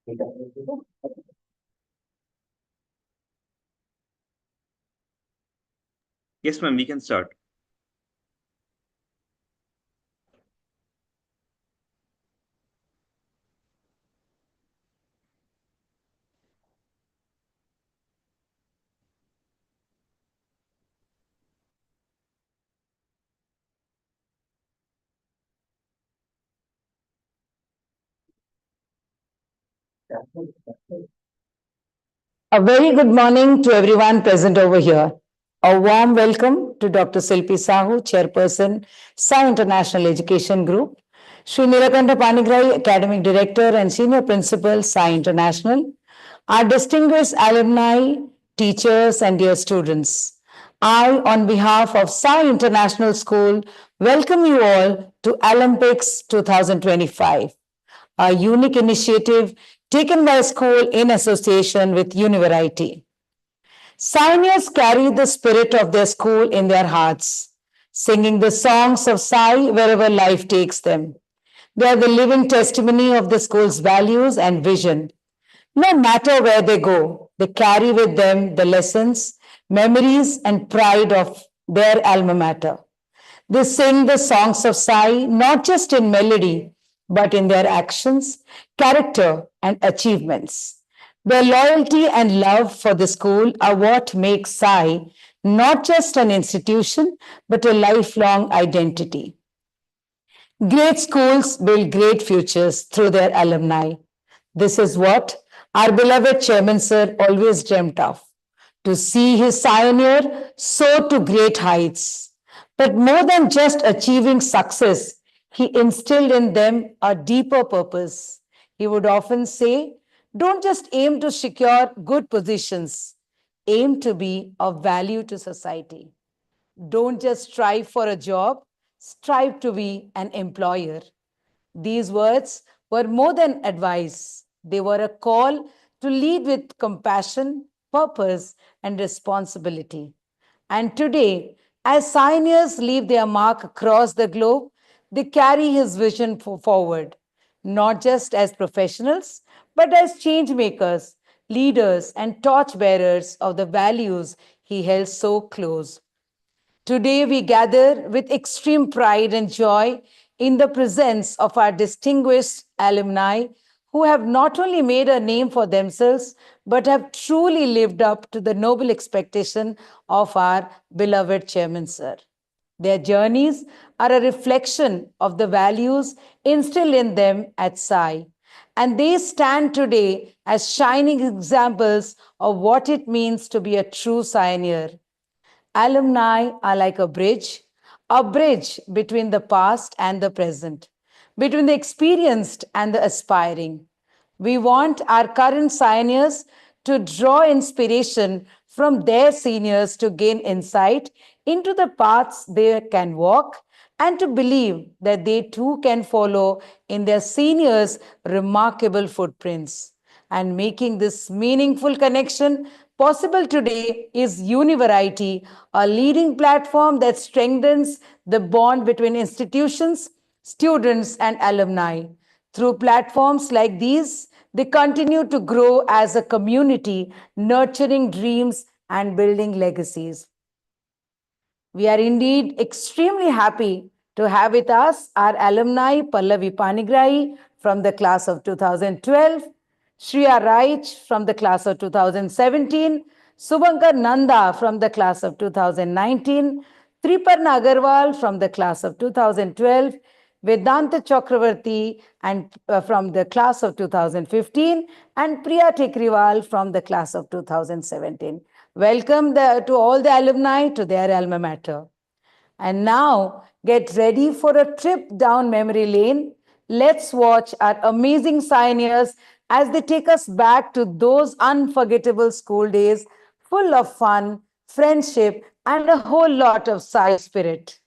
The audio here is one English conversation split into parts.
Yes, ma'am, we can start. A very good morning to everyone present over here. A warm welcome to Dr. Silpi Sahu, Chairperson, Sai International Education Group, Sri Nilakanta Panigrai, Academic Director and Senior Principal, Sai International, our distinguished alumni, teachers, and dear students. I, on behalf of Sai International School, welcome you all to Alumpics 2025, a unique initiative taken by a school in association with University. Pioneers carry the spirit of their school in their hearts, singing the songs of Sai wherever life takes them. They are the living testimony of the school's values and vision. No matter where they go, they carry with them the lessons, memories, and pride of their alma mater. They sing the songs of Sai not just in melody, but in their actions, character, and achievements. Their loyalty and love for the school are what makes Sai not just an institution, but a lifelong identity. Great schools build great futures through their alumni. This is what our beloved Chairman Sir always dreamt of, to see his pioneer soar to great heights. But more than just achieving success, he instilled in them a deeper purpose. He would often say, don't just aim to secure good positions, aim to be of value to society. Don't just strive for a job, strive to be an employer. These words were more than advice, they were a call to lead with compassion, purpose, and responsibility. And today, as pioneers leave their mark across the globe, they carry his vision forward, not just as professionals, but as change makers, leaders, and torchbearers of the values he held so close. Today, we gather with extreme pride and joy in the presence of our distinguished alumni who have not only made a name for themselves, but have truly lived up to the noble expectation of our beloved Chairman, Sir. Their journeys are a reflection of the values instilled in them at Sai, and they stand today as shining examples of what it means to be a true pioneer. Alumni are like a bridge between the past and the present, between the experienced and the aspiring. We want our current pioneers to draw inspiration from their seniors to gain insight into the paths they can walk and to believe that they too can follow in their seniors' remarkable footprints. And making this meaningful connection possible today is Univariety, a leading platform that strengthens the bond between institutions, students, and alumni. Through platforms like these, they continue to grow as a community, nurturing dreams and building legacies. We are indeed extremely happy to have with us our alumni Pallavi Panigrai from the class of 2012, Shriya Raich from the class of 2017, Subankar Nanda from the class of 2019, Triparna Agarwal from the class of 2012, Vedanta Chakravarti and from the class of 2015, and Priya Tekriwal from the class of 2017. Welcome to all the alumni to their alma mater. And now get ready for a trip down memory lane. Let's watch our amazing pioneers as they take us back to those unforgettable school days full of fun, friendship, and a whole lot of Sai spirit.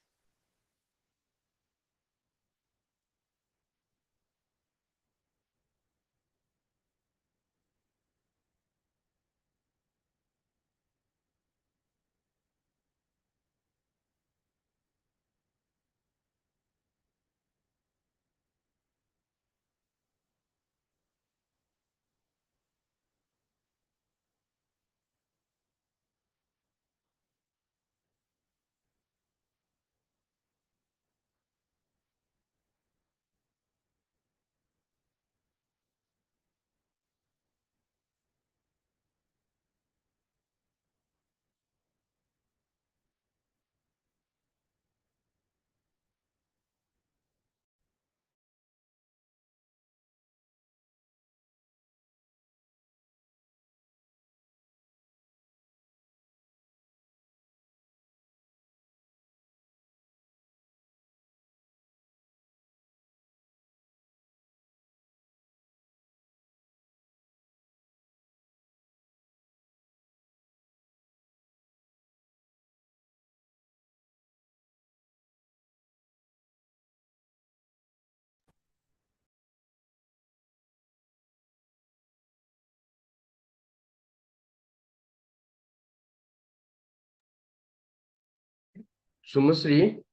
Sumasri?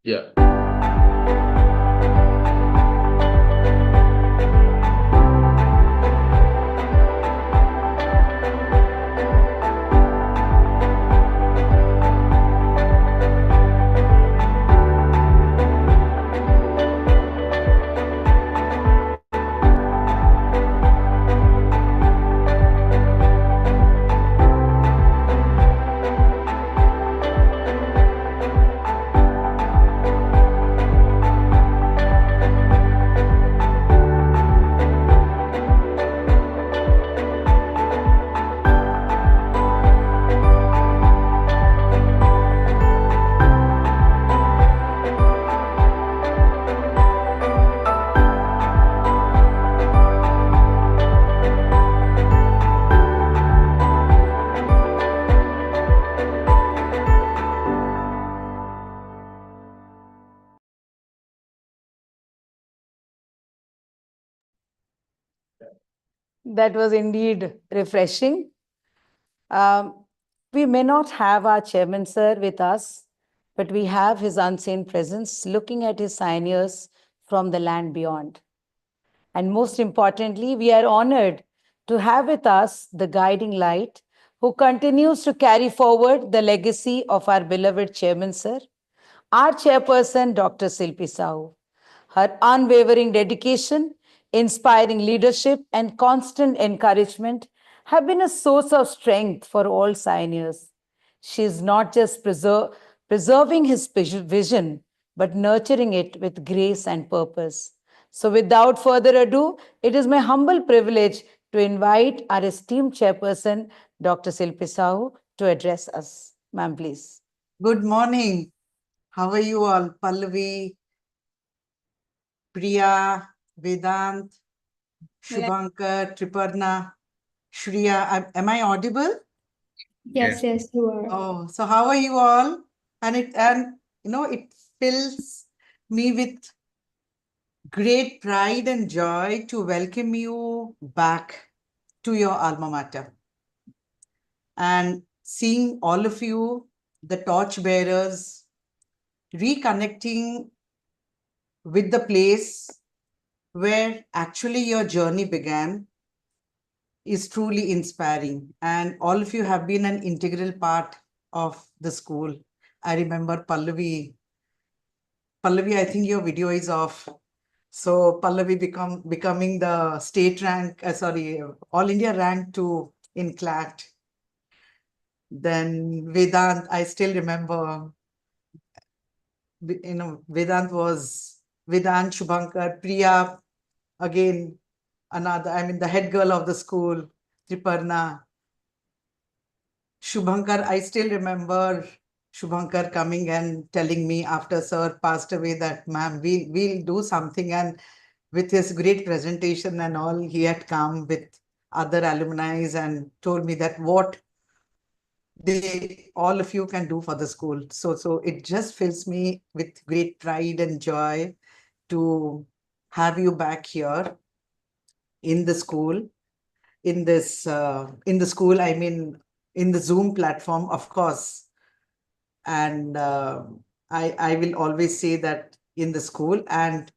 Yeah. That was indeed refreshing. We may not have our chairman, sir, with us, but we have his unseen presence looking at his pioneers from the land beyond. And most importantly, we are honored to have with us the guiding light who continues to carry forward the legacy of our beloved chairman, sir, our chairperson, Dr. Silpi Sahu. Her unwavering dedication, inspiring leadership, and constant encouragement have been a source of strength for all seniors. She is not just preserving his vision, but nurturing it with grace and purpose. So, without further ado, it is my humble privilege to invite our esteemed chairperson, Dr. Silpi Sahu, to address us. Ma'am, please. Good morning. How are you all? Pallavi, Priya, Vedant, Shubhankar, Triparna, Shriya. Am I audible? Yes, you are. Oh, so how are you all? And it fills me with great pride and joy to welcome you back to your alma mater. And seeing all of you, the torch bearers, reconnecting with the place where actually your journey began is truly inspiring. And all of you have been an integral part of the school. I remember Pallavi. Pallavi, I think your video is off. So Pallavi becoming the state rank, All India rank 2 in CLAT. Then Vedant, I still remember, Vedant, Shubhankar, Priya, again, the head girl of the school, Triparna. Shubhankar, I still remember Shubhankar coming and telling me after sir passed away that, ma'am, we'll do something. And with his great presentation and all, he had come with other alumni and told me that what all of you can do for the school. So it just fills me with great pride and joy to have you back here in the school, in the school, in the Zoom platform, of course. And I will always say that in the school, and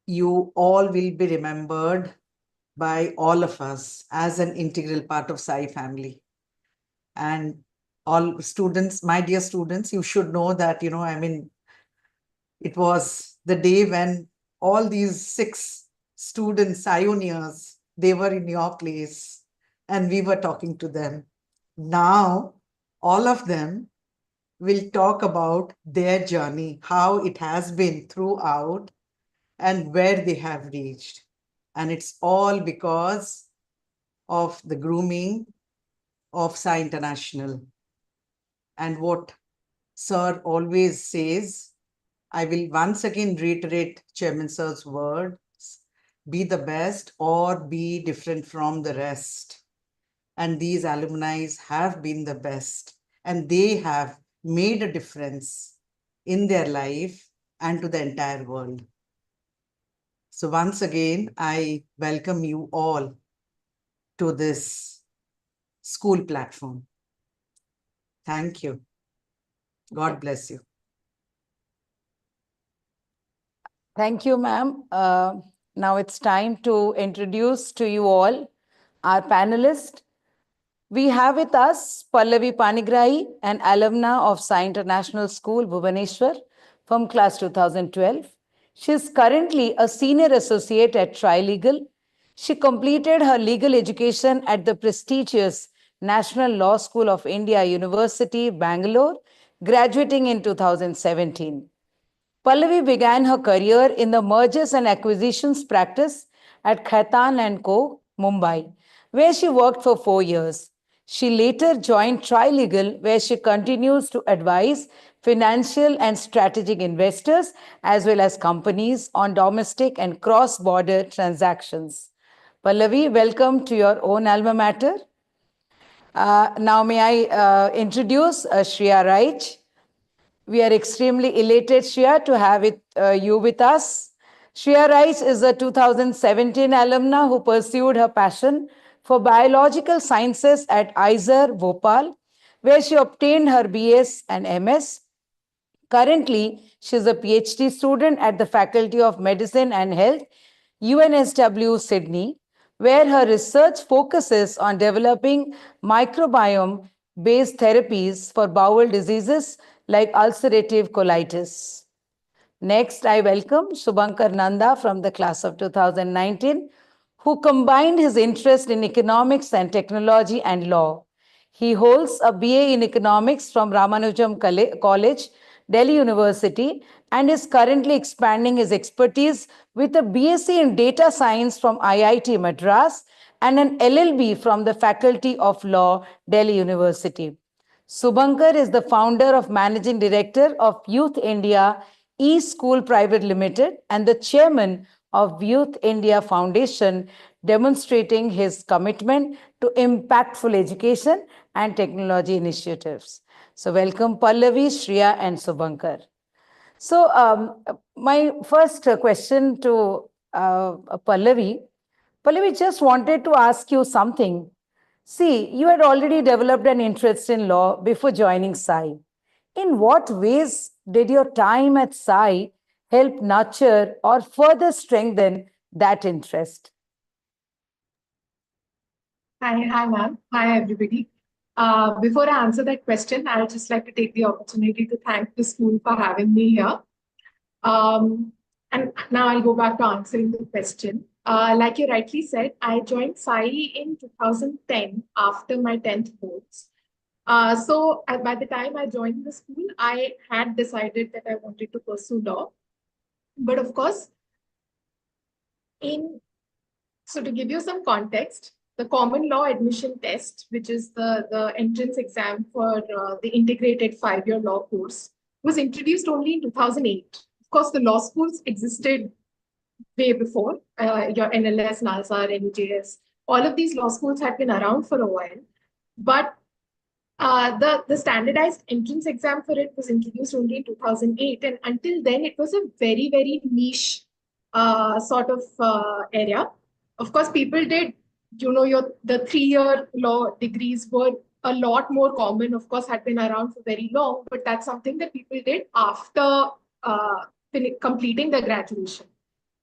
you all will be remembered by all of us as an integral part of Sai family. And all students, my dear students, you should know that, it was the day when all these 6 students, pioneers, they were in your place and we were talking to them. Now, all of them will talk about their journey, how it has been throughout and where they have reached. And it's all because of the grooming of Sai International. And what Sir always says, I will once again reiterate Chairman Sir's words, be the best or be different from the rest. And these alumni have been the best, and they have made a difference in their life and to the entire world. So once again, I welcome you all to this school platform. Thank you. God bless you. Thank you, ma'am. Now it's time to introduce to you all our panelists. We have with us Pallavi Panigrahi, an alumna of Sai International School, Bhubaneswar, from class 2012. She is currently a senior associate at Trilegal. She completed her legal education at the prestigious National Law School of India, University, Bangalore, graduating in 2017. Pallavi began her career in the mergers and acquisitions practice at Khaitan and Co., Mumbai, where she worked for 4 years. She later joined Trilegal, where she continues to advise financial and strategic investors as well as companies on domestic and cross-border transactions. Pallavi, welcome to your own alma mater. Now, may I introduce Shreya Raich. We are extremely elated, Shreya, to have you with us. Shreya Rice is a 2017 alumna who pursued her passion for biological sciences at IISER, Bhopal, where she obtained her BS and MS. Currently, she is a PhD student at the Faculty of Medicine and Health, UNSW, Sydney, where her research focuses on developing microbiome based therapies for bowel diseases like ulcerative colitis. Next, I welcome Subhankar Nanda from the class of 2019, who combined his interest in economics and technology and law. He holds a BA in economics from Ramanujam College, Delhi University, and is currently expanding his expertise with a BSc in data science from IIT Madras and an LLB from the Faculty of Law, Delhi University. Subhankar is the founder of Managing Director of Youth India E-School Private Limited and the chairman of Youth India Foundation, demonstrating his commitment to impactful education and technology initiatives. So welcome Pallavi, Shreya and Subhankar. So my first question to Pallavi. Pallavi, just wanted to ask you something. See, you had already developed an interest in law before joining Sai. In what ways did your time at Sai help nurture or further strengthen that interest? Hi, ma'am. Hi, everybody. Before I answer that question, I'd just like to take the opportunity to thank the school for having me here. And now I'll go back to answering the question. Like you rightly said, I joined Sai in 2010 after my 10th boards. So by the time I joined the school, I had decided that I wanted to pursue law. But of course, so to give you some context, the common law admission test, which is the entrance exam for the integrated 5-year law course, was introduced only in 2008. Of course, the law schools existed way before, your NLS, NALSA, NUJS. All of these law schools had been around for a while. But the standardized entrance exam for it was introduced only in 2008. And until then, it was a very, very niche sort of area. Of course, people did, the 3-year law degrees were a lot more common, of course, had been around for very long, but that's something that people did after completing their graduation.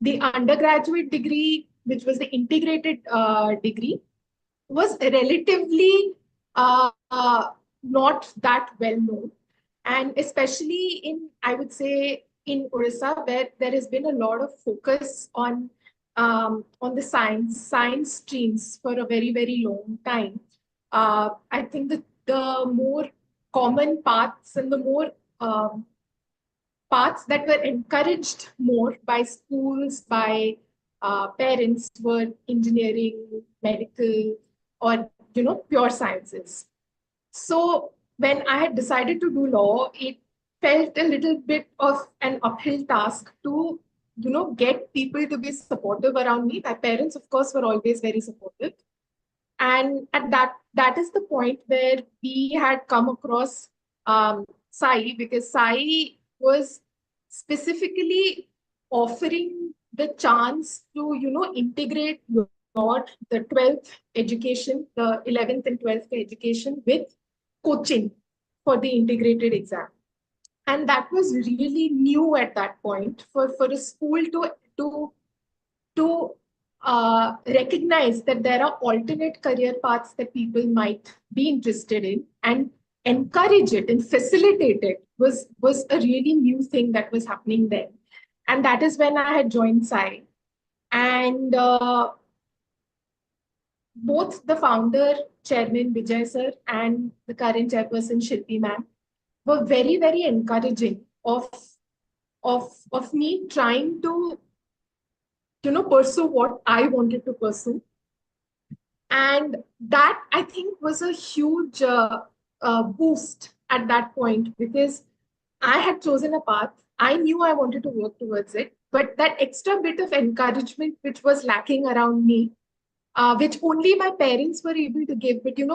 The undergraduate degree, which was the integrated degree, was relatively not that well known. And especially I would say, in Orissa, where there has been a lot of focus on the science streams for a very, very long time. I think that the more common paths and the more paths that were encouraged more by schools, by parents, were engineering, medical, or pure sciences. So when I had decided to do law, it felt a little bit of an uphill task to get people to be supportive around me. My parents, of course, were always very supportive. And at that is the point where we had come across Sai, because Sai was specifically offering the chance to integrate the 12th education, the 11th and 12th education with coaching. for the integrated exam. And that was really new at that point for a school to recognize that there are alternate career paths that people might be interested in and encourage it and facilitate it was a really new thing that was happening then. And that is when I had joined SAI. And both the founder, Chairman Vijay sir, and the current chairperson, Shilpi ma'am, were very, very encouraging of me trying to, pursue what I wanted to pursue. And that, I think, was a huge boost at that point, because I had chosen a path. I knew I wanted to work towards it, but that extra bit of encouragement which was lacking around me, which only my parents were able to give. But you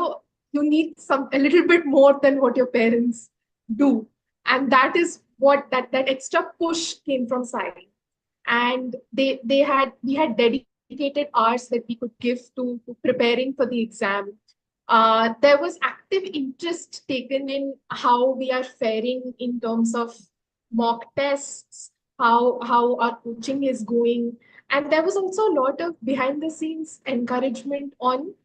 need a little bit more than what your parents do, and that is what that extra push came from SAI. And we had dedicated hours that we could give to preparing for the exam. There was active interest taken in how we are faring in terms of mock tests, how our coaching is going. And there was also a lot of behind the scenes encouragement on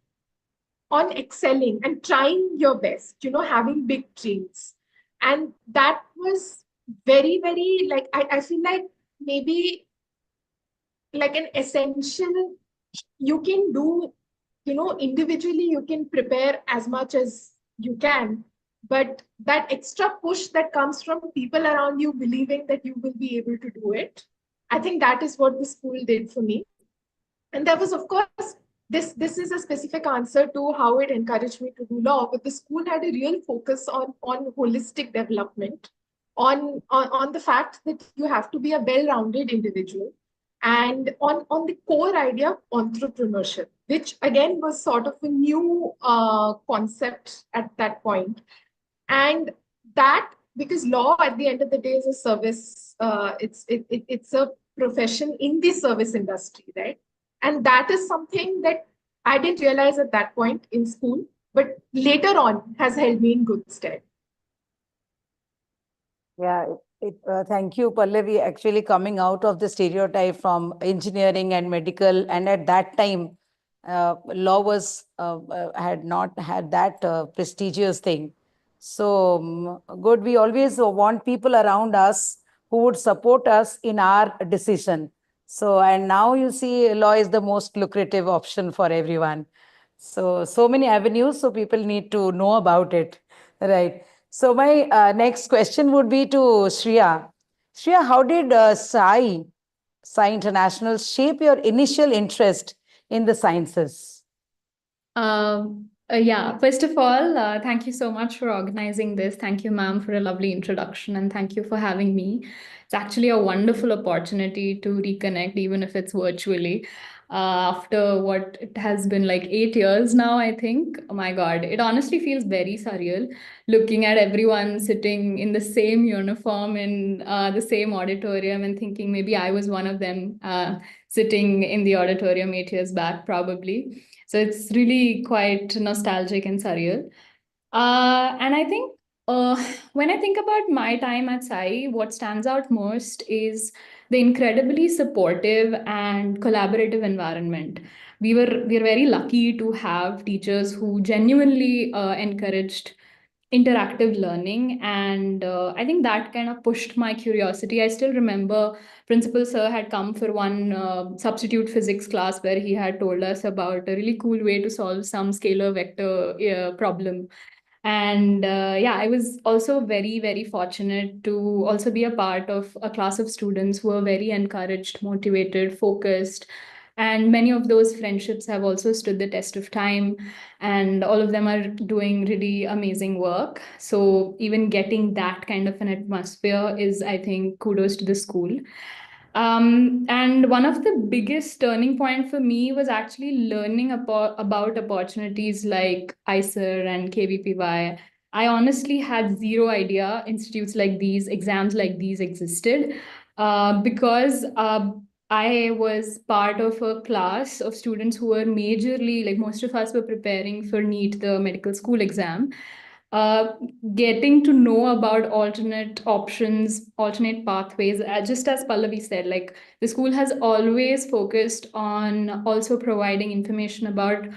excelling and trying your best, having big dreams. And that was very, very, like, I feel like maybe like an essential. You can do, individually you can prepare as much as you can, but that extra push that comes from people around you believing that you will be able to do it, I think that is what the school did for me. And there was, of course, this is a specific answer to how it encouraged me to do law, but the school had a real focus on holistic development, on the fact that you have to be a well-rounded individual, and on the core idea of entrepreneurship, which again was sort of a new concept at that point. And that, because law at the end of the day is a service, it's a profession in the service industry, right? And that is something that I didn't realize at that point in school, but later on has held me in good stead. Yeah, thank you, Pallavi. Actually, coming out of the stereotype from engineering and medical, and at that time, law was had not had that prestigious thing. So good. We always want people around us who would support us in our decision. So, and now you see, law is the most lucrative option for everyone. So many avenues. So people need to know about it, right? So my next question would be to Shreya. Shreya, how did SAI International shape your initial interest in the sciences? Yeah, first of all, thank you so much for organizing this. Thank you, ma'am, for a lovely introduction, and thank you for having me. It's actually a wonderful opportunity to reconnect, even if it's virtually. After what it has been like 8 years now, I think. Oh my God, it honestly feels very surreal looking at everyone sitting in the same uniform in the same auditorium and thinking maybe I was one of them sitting in the auditorium 8 years back, probably. So it's really quite nostalgic and surreal. And I think when I think about my time at SAI, what stands out most is the incredibly supportive and collaborative environment. We're very lucky to have teachers who genuinely encouraged interactive learning, and I think that kind of pushed my curiosity. I still remember principal sir had come for one substitute physics class where he had told us about a really cool way to solve some scalar vector problem. And yeah, I was also very, very fortunate to also be a part of a class of students who were very encouraged, motivated, focused. And many of those friendships have also stood the test of time, and all of them are doing really amazing work. So even getting that kind of an atmosphere is, I think, kudos to the school. And one of the biggest turning point for me was actually learning about opportunities like ICER and KVPY. I honestly had zero idea institutes like these, exams like these existed, because I was part of a class of students who were majorly, like most of us were preparing for NEET, the medical school exam. uh, getting to know about alternate options, alternate pathways. Just as Pallavi said, like the school has always focused on also providing information about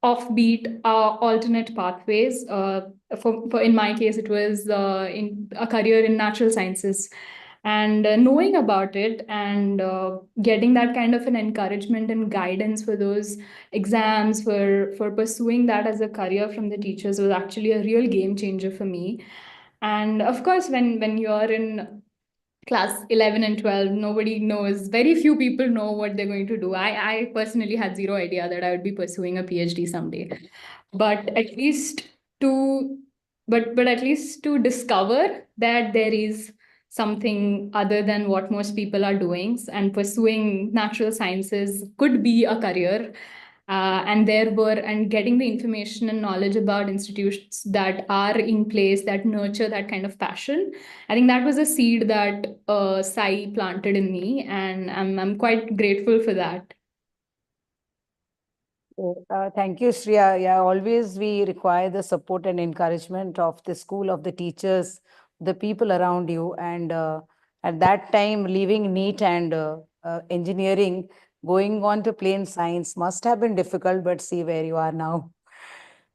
offbeat alternate pathways. For in my case, it was in a career in natural sciences. And knowing about it and getting that kind of an encouragement and guidance for those exams, for pursuing that as a career from the teachers was actually a real game changer for me. And of course, when you're in class 11 and 12, nobody knows, very few people know what they're going to do. I personally had zero idea that I would be pursuing a PhD someday, but at least to but at least to discover that there is something other than what most people are doing, and pursuing natural sciences could be a career. And getting the information and knowledge about institutions that are in place that nurture that kind of passion. I think that was a seed that Sai planted in me, and I'm quite grateful for that. Thank you, Shreya. Yeah, always we require the support and encouragement of the school, of the teachers, the people around you. And at that time, leaving NEET and engineering, going on to plain science must have been difficult, but see where you are now.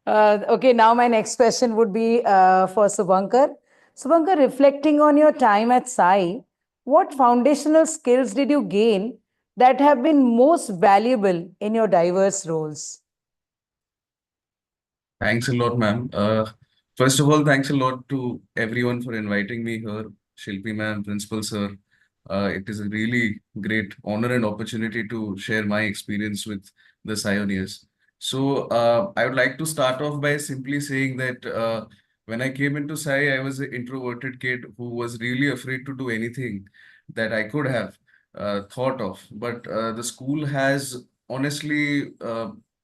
Okay, now my next question would be for Subhankar. Subhankar, reflecting on your time at SAI, what foundational skills did you gain that have been most valuable in your diverse roles? Thanks a lot, ma'am. First of all, thanks a lot to everyone for inviting me here. Shilpi ma'am, principal sir. It is a really great honor and opportunity to share my experience with the Pioneers. So I would like to start off by simply saying that when I came into Sai, I was an introverted kid who was really afraid to do anything that I could have thought of. But the school has honestly,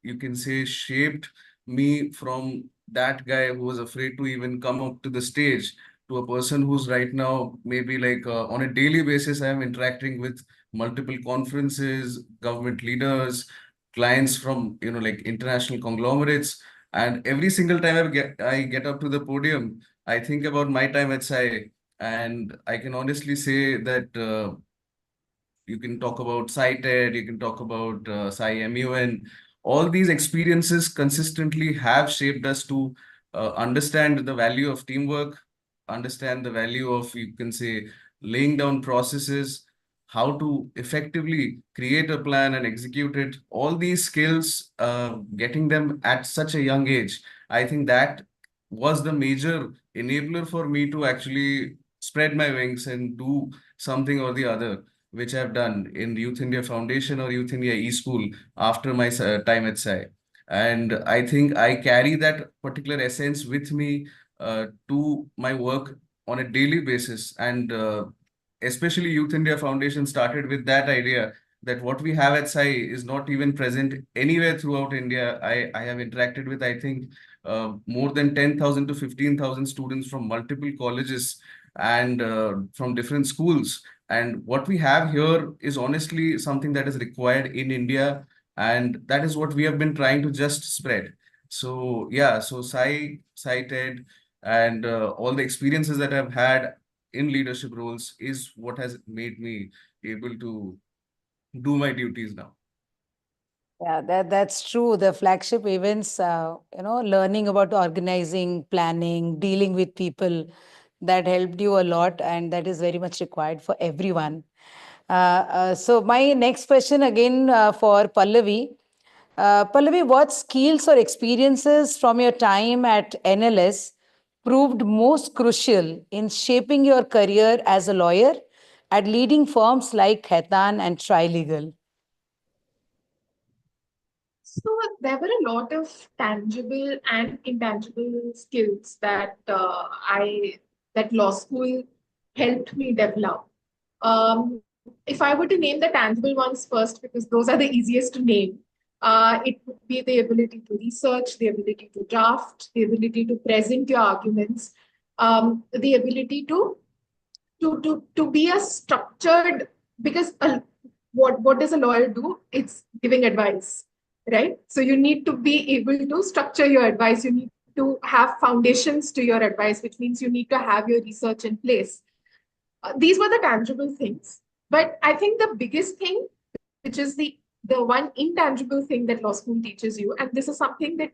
you can say, shaped me from that guy who was afraid to even come up to the stage to a person who's right now maybe like on a daily basis I am interacting with multiple conferences, government leaders, clients from like international conglomerates, and every single time I get up to the podium, I think about my time at SAI, and I can honestly say that you can talk about SciTED, you can talk about SciMUN. All these experiences consistently have shaped us to understand the value of teamwork, understand the value of, you can say, laying down processes, how to effectively create a plan and execute it. All these skills, getting them at such a young age, I think that was the major enabler for me to actually spread my wings and do something or the other, which I've done in Youth India Foundation or Youth India eSchool after my time at SAI. And I think I carry that particular essence with me to my work on a daily basis. And especially Youth India Foundation started with that idea that what we have at SAI is not even present anywhere throughout India. I have interacted with, I think, more than 10,000 to 15,000 students from multiple colleges and from different schools. And what we have here is honestly something that is required in India, and that is what we have been trying to just spread. So yeah, so SciTED, and all the experiences that I've had in leadership roles is what has made me able to do my duties now. Yeah, that's true. The flagship events, learning about organizing, planning, dealing with people, that helped you a lot, and that is very much required for everyone. So my next question again for Pallavi. Pallavi, what skills or experiences from your time at NLS proved most crucial in shaping your career as a lawyer at leading firms like Khaitan and Trilegal? So there were a lot of tangible and intangible skills that that law school helped me develop. If I were to name the tangible ones first, because those are the easiest to name, it would be the ability to research, the ability to draft, the ability to present your arguments, the ability to be a structured, because what does a lawyer do? It's giving advice, right? So you need to be able to structure your advice. You need to have foundations to your advice, which means you need to have your research in place. These were the tangible things. But I think the biggest thing, which is the one intangible thing that law school teaches you, and this is something that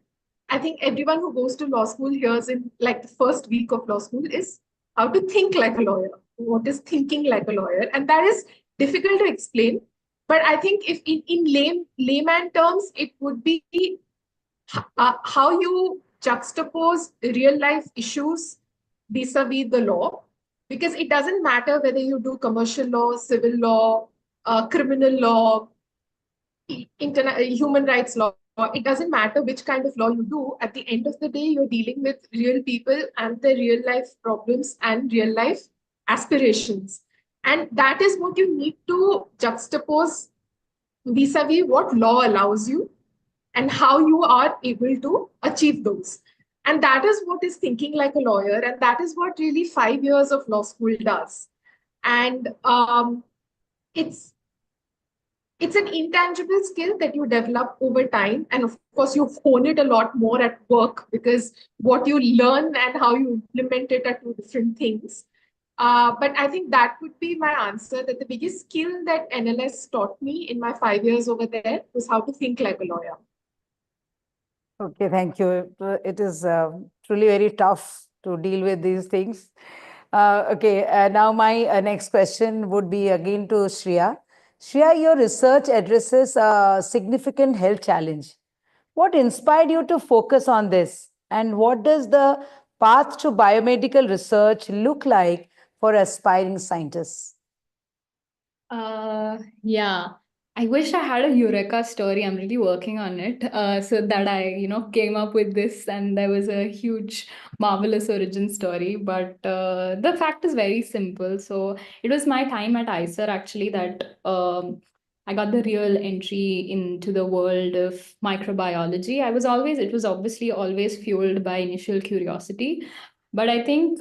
I think everyone who goes to law school hears in like the first week of law school, is how to think like a lawyer. What is thinking like a lawyer? And that is difficult to explain. But I think if in layman terms, it would be how you juxtapose real life issues vis-a-vis the law, because it doesn't matter whether you do commercial law, civil law, criminal law, human rights law. It doesn't matter which kind of law you do. At the end of the day, you're dealing with real people and their real life problems and real life aspirations. And that is what you need to juxtapose vis-a-vis what law allows you and how you are able to achieve those. And that is what is thinking like a lawyer. And that is what really 5 years of law school does. And it's an intangible skill that you develop over time. And of course, you hone it a lot more at work, because what you learn and how you implement it are two different things. But I think that would be my answer, that the biggest skill that NLS taught me in my 5 years over there was how to think like a lawyer. Okay, thank you. It is truly very tough to deal with these things. Now my next question would be again to Shreya. Shreya, your research addresses a significant health challenge. What inspired you to focus on this? And what does the path to biomedical research look like for aspiring scientists? Yeah, I wish I had a Eureka story. I'm really working on it, so that I, came up with this, and there was a huge, marvelous origin story. But the fact is very simple. So it was my time at ICER actually that I got the real entry into the world of microbiology. It was obviously always fueled by initial curiosity. But I think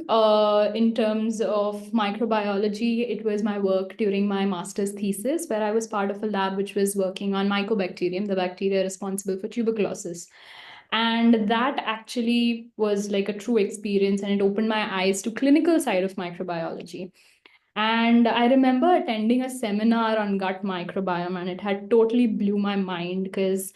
in terms of microbiology, it was my work during my master's thesis, where I was part of a lab which was working on Mycobacterium, the bacteria responsible for tuberculosis. And that actually was like a true experience, and it opened my eyes to clinical side of microbiology. And I remember attending a seminar on gut microbiome, and it had totally blew my mind, because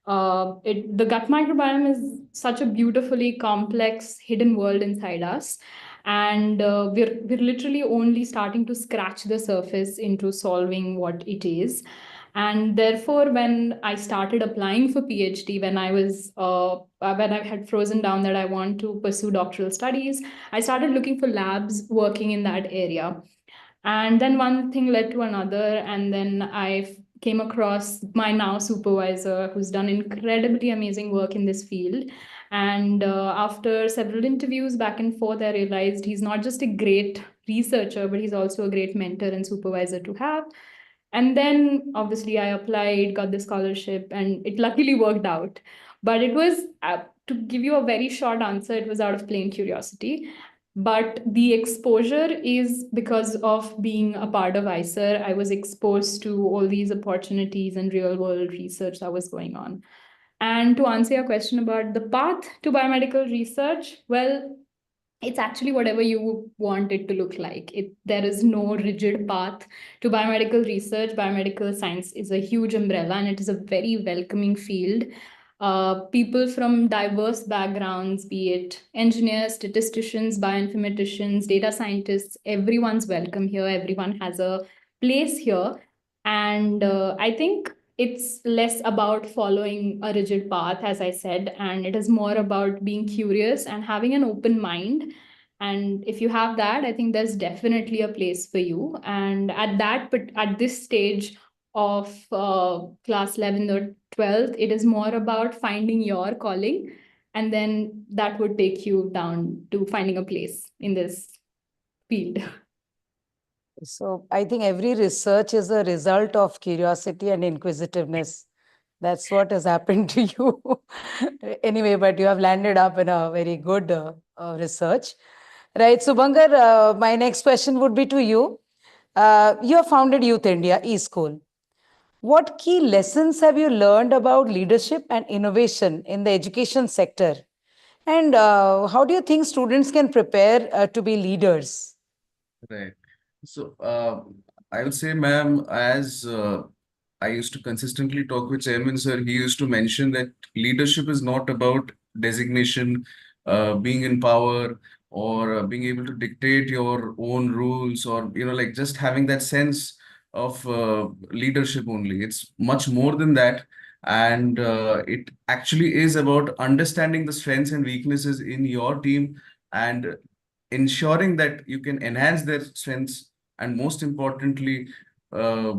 the gut microbiome is such a beautifully complex hidden world inside us. And we're literally only starting to scratch the surface into solving what it is. And therefore, when I started applying for PhD, when I had frozen down that I want to pursue doctoral studies, I started looking for labs working in that area. And then one thing led to another, and then I came across my now supervisor, who's done incredibly amazing work in this field. And after several interviews back and forth, I realized he's not just a great researcher, but he's also a great mentor and supervisor to have. And then obviously I applied, got the scholarship, and it luckily worked out. But it was, to give you a very short answer, it was out of plain curiosity. But the exposure is because of being a part of ICER. I was exposed to all these opportunities and real world research that was going on. And to answer your question about the path to biomedical research, well, it's actually whatever you want it to look like. There is no rigid path to biomedical research. Biomedical science is a huge umbrella, and it is a very welcoming field. People from diverse backgrounds, be it engineers, statisticians, bioinformaticians, data scientists, everyone's welcome here. Everyone has a place here. And I think it's less about following a rigid path, as I said, and it is more about being curious and having an open mind. And if you have that, I think there's definitely a place for you. And at this stage of class 11 or 12th, it is more about finding your calling, and then that would take you down to finding a place in this field. So I think every research is a result of curiosity and inquisitiveness. That's what has happened to you. Anyway, but you have landed up in a very good research. Right, Subhankar, my next question would be to you. You have founded Youth India eSchool. What key lessons have you learned about leadership and innovation in the education sector? And how do you think students can prepare to be leaders? Right. So, I would say, ma'am, as I used to consistently talk with Chairman Sir, he used to mention that leadership is not about designation, being in power, or being able to dictate your own rules, or like just having that sense of leadership only. It's much more than that. And it actually is about understanding the strengths and weaknesses in your team and ensuring that you can enhance their strengths and most importantly uh,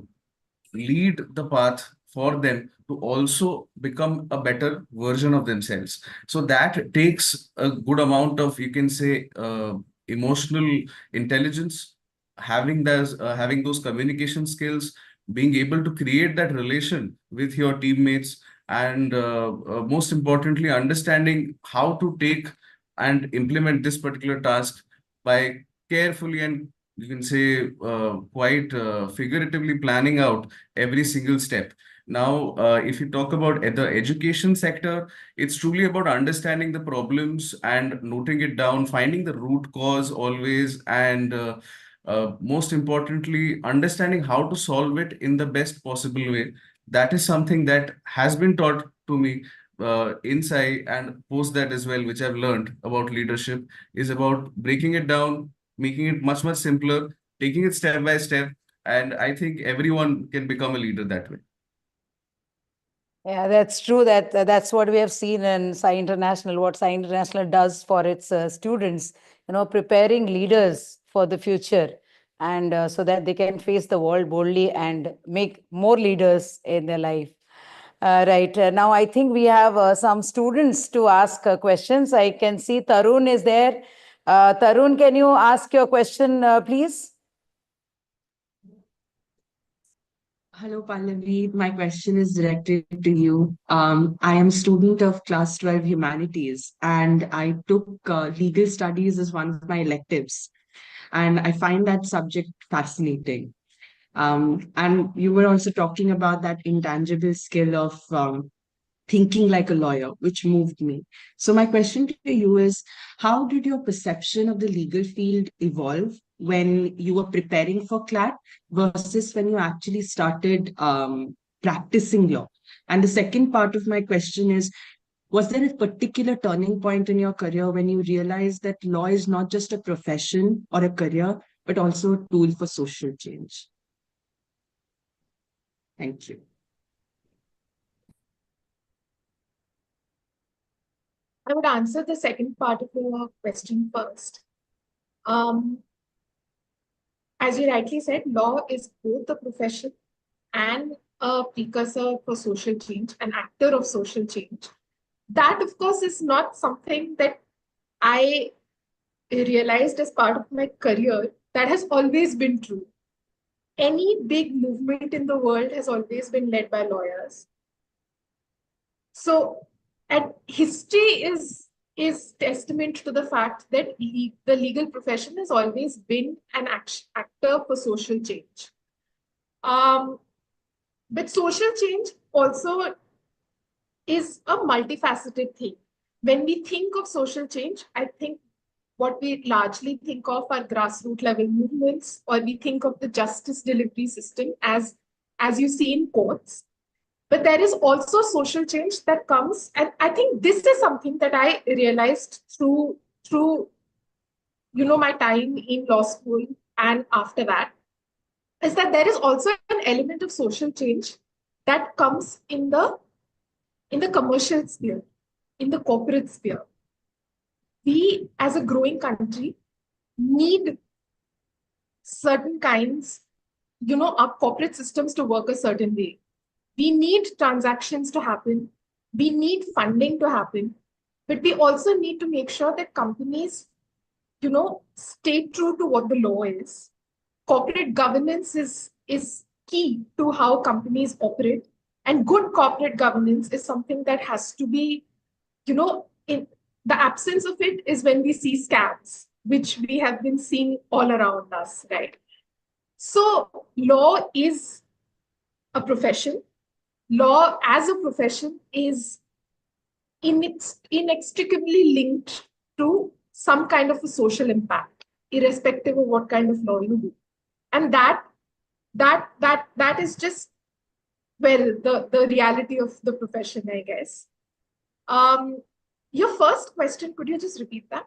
lead the path for them to also become a better version of themselves. So that takes a good amount of, you can say, emotional intelligence, having those communication skills, being able to create that relation with your teammates, and most importantly, understanding how to take and implement this particular task by carefully and, you can say, quite figuratively planning out every single step. Now, if you talk about the education sector, it's truly about understanding the problems and noting it down, finding the root cause always, and most importantly, understanding how to solve it in the best possible way. That is something that has been taught to me inside and post that as well, which I've learned about leadership is about breaking it down, making it much, much simpler, taking it step by step. And I think everyone can become a leader that way. Yeah, that's true. That's what we have seen in Sai International. What Sai International does for its students, preparing leaders for the future, and so that they can face the world boldly and make more leaders in their life. Right. Now, I think we have some students to ask questions. I can see Tarun is there. Tarun, can you ask your question, please? Hello, Pallavi. My question is directed to you. I am a student of Class 12 Humanities, and I took legal studies as one of my electives. And I find that subject fascinating. And you were also talking about that intangible skill of thinking like a lawyer, which moved me. So, my question to you is, how did your perception of the legal field evolve when you were preparing for CLAT versus when you actually started practicing law? And the second part of my question is, was there a particular turning point in your career when you realized that law is not just a profession or a career, but also a tool for social change? Thank you. I would answer the second part of your question first. As you rightly said, law is both a profession and a precursor for social change, an actor of social change. That, of course, is not something that I realized as part of my career. That has always been true. Any big movement in the world has always been led by lawyers. So, and history is testament to the fact that the legal profession has always been an actor for social change. But social change also is a multifaceted thing. When we think of social change, I think what we largely think of are grassroots level movements, or we think of the justice delivery system as you see in courts. But there is also social change that comes, and I think this is something that I realized through my time in law school and after that, is that there is also an element of social change that comes in the commercial sphere, in the corporate sphere. We, as a growing country, need certain kinds, our corporate systems to work a certain way. We need transactions to happen. We need funding to happen. But we also need to make sure that companies, stay true to what the law is. Corporate governance is key to how companies operate. And good corporate governance is something that has to be, in the absence of it is when we see scams, which we have been seeing all around us, right? So law is a profession. Law as a profession is inextricably linked to some kind of a social impact, irrespective of what kind of law you do. And that is just, well, the reality of the profession, I guess. Your first question, could you just repeat that?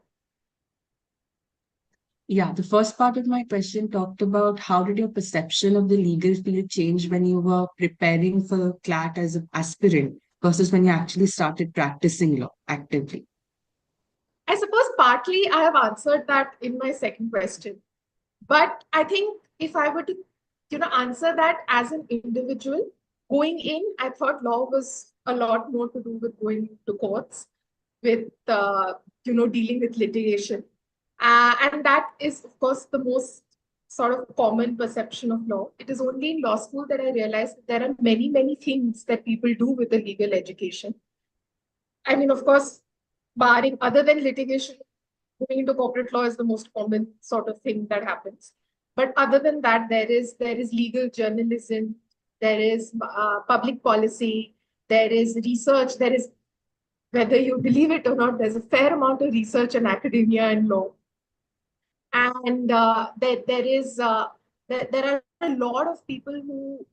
Yeah, the first part of my question talked about how did your perception of the legal field change when you were preparing for CLAT as an aspirant versus when you actually started practicing law actively? I suppose partly I have answered that in my second question. But I think if I were to, answer that as an individual, going in, I thought law was a lot more to do with going to courts, with, dealing with litigation. And that is, of course, the most sort of common perception of law. It is only in law school that I realized that there are many, many things that people do with a legal education. I mean, of course, barring other than litigation, moving into corporate law is the most common sort of thing that happens. But other than that, there is legal journalism, there is public policy, there is research, there is, whether you believe it or not, there's a fair amount of research in academia and law. And there are a lot of people who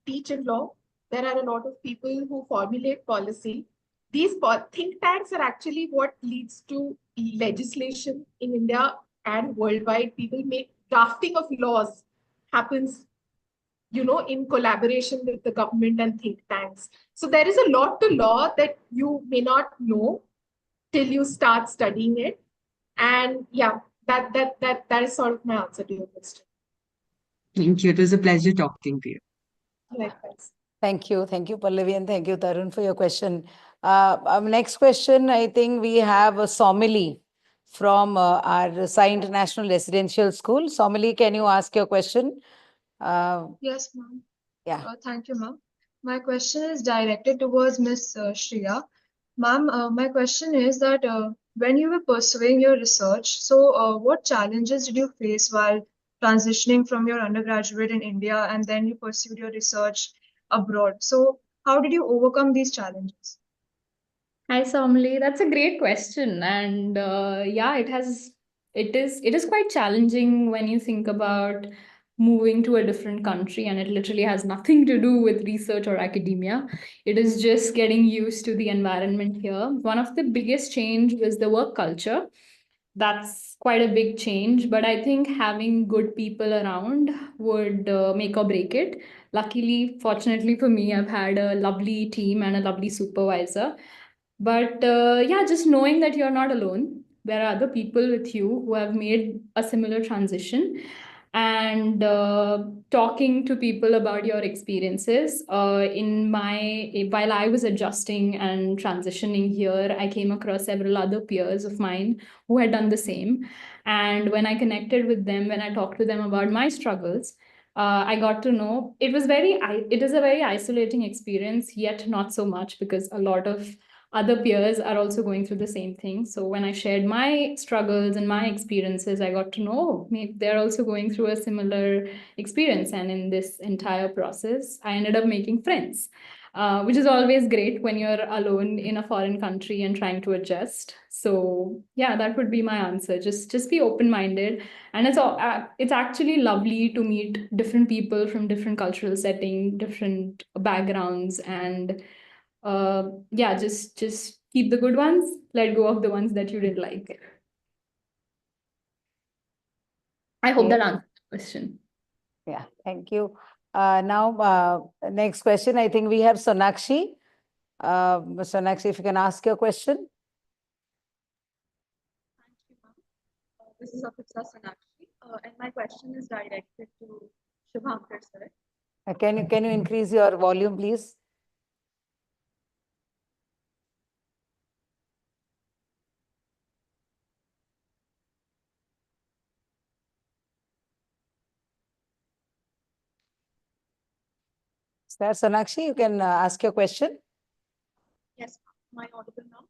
teach in law. There are a lot of people who formulate policy. These think tanks are actually what leads to legislation in India and worldwide. People make drafting of laws happens, in collaboration with the government and think tanks. So there is a lot to law that you may not know till you start studying it. And yeah, that is sort of my answer to your question. Thank you. It was a pleasure talking to you. Likewise. Thank you, Pallavi, and thank you, Tarun, for your question. Our next question, I think we have Somili from our Sai International Residential School. Somili, can you ask your question? Yes, ma'am. Yeah. Thank you, ma'am. My question is directed towards Miss Shreya. Ma'am, my question is that when you were pursuing your research, so what challenges did you face while transitioning from your undergraduate in India and then you pursued your research abroad? So how did you overcome these challenges? Hi, Somali. That's a great question. And yeah, it is quite challenging when you think about moving to a different country, and it literally has nothing to do with research or academia. It is just getting used to the environment here. One of the biggest change was the work culture. That's quite a big change, but I think having good people around would make or break it. Luckily, fortunately for me, I've had a lovely team and a lovely supervisor. But yeah, just knowing that you're not alone, there are other people with you who have made a similar transition, and talking to people about your experiences. While I was adjusting and transitioning here, I came across several other peers of mine who had done the same. And when I connected with them, when I talked to them about my struggles, I got to know it is a very isolating experience, yet not so much, because a lot of other peers are also going through the same thing. So when I shared my struggles and my experiences, I got to know maybe they're also going through a similar experience. And in this entire process, I ended up making friends, which is always great when you're alone in a foreign country and trying to adjust. So yeah, that would be my answer. Just be open-minded. And it's actually lovely to meet different people from different cultural settings, different backgrounds, and yeah, just keep the good ones, let go of the ones that you didn't like. I hope that answers the question. Yeah, thank you. Now, next question, I think we have Sonakshi. Sonakshi, if you can ask your question. Thank you, ma'am. This is Apitsa Sonakshi, and my question is directed to Shubhankar sir. Can you increase your volume, please? Sir Sonakshi, you can ask your question. Yes, ma'am. Am I audible now?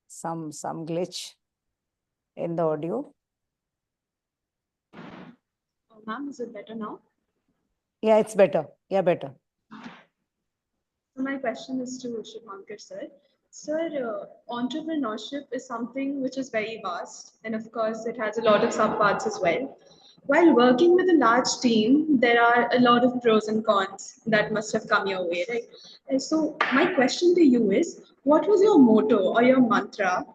Some glitch in the audio. Ma'am, is it better now? Yeah, it's better. Yeah, better. So my question is to Shubhankar sir. Sir, entrepreneurship is something which is very vast, and of course, it has a lot of subparts as well. While working with a large team, there are a lot of pros and cons that must have come your way, right? And so my question to you is, what was your motto or your mantra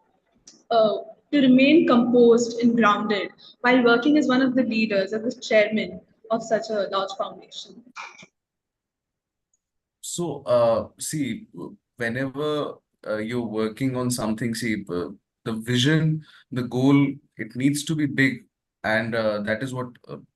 uh, to remain composed and grounded while working as one of the leaders, as the chairman of such a large foundation? So, see, whenever you're working on something, see, the vision, the goal, it needs to be big. And that is what,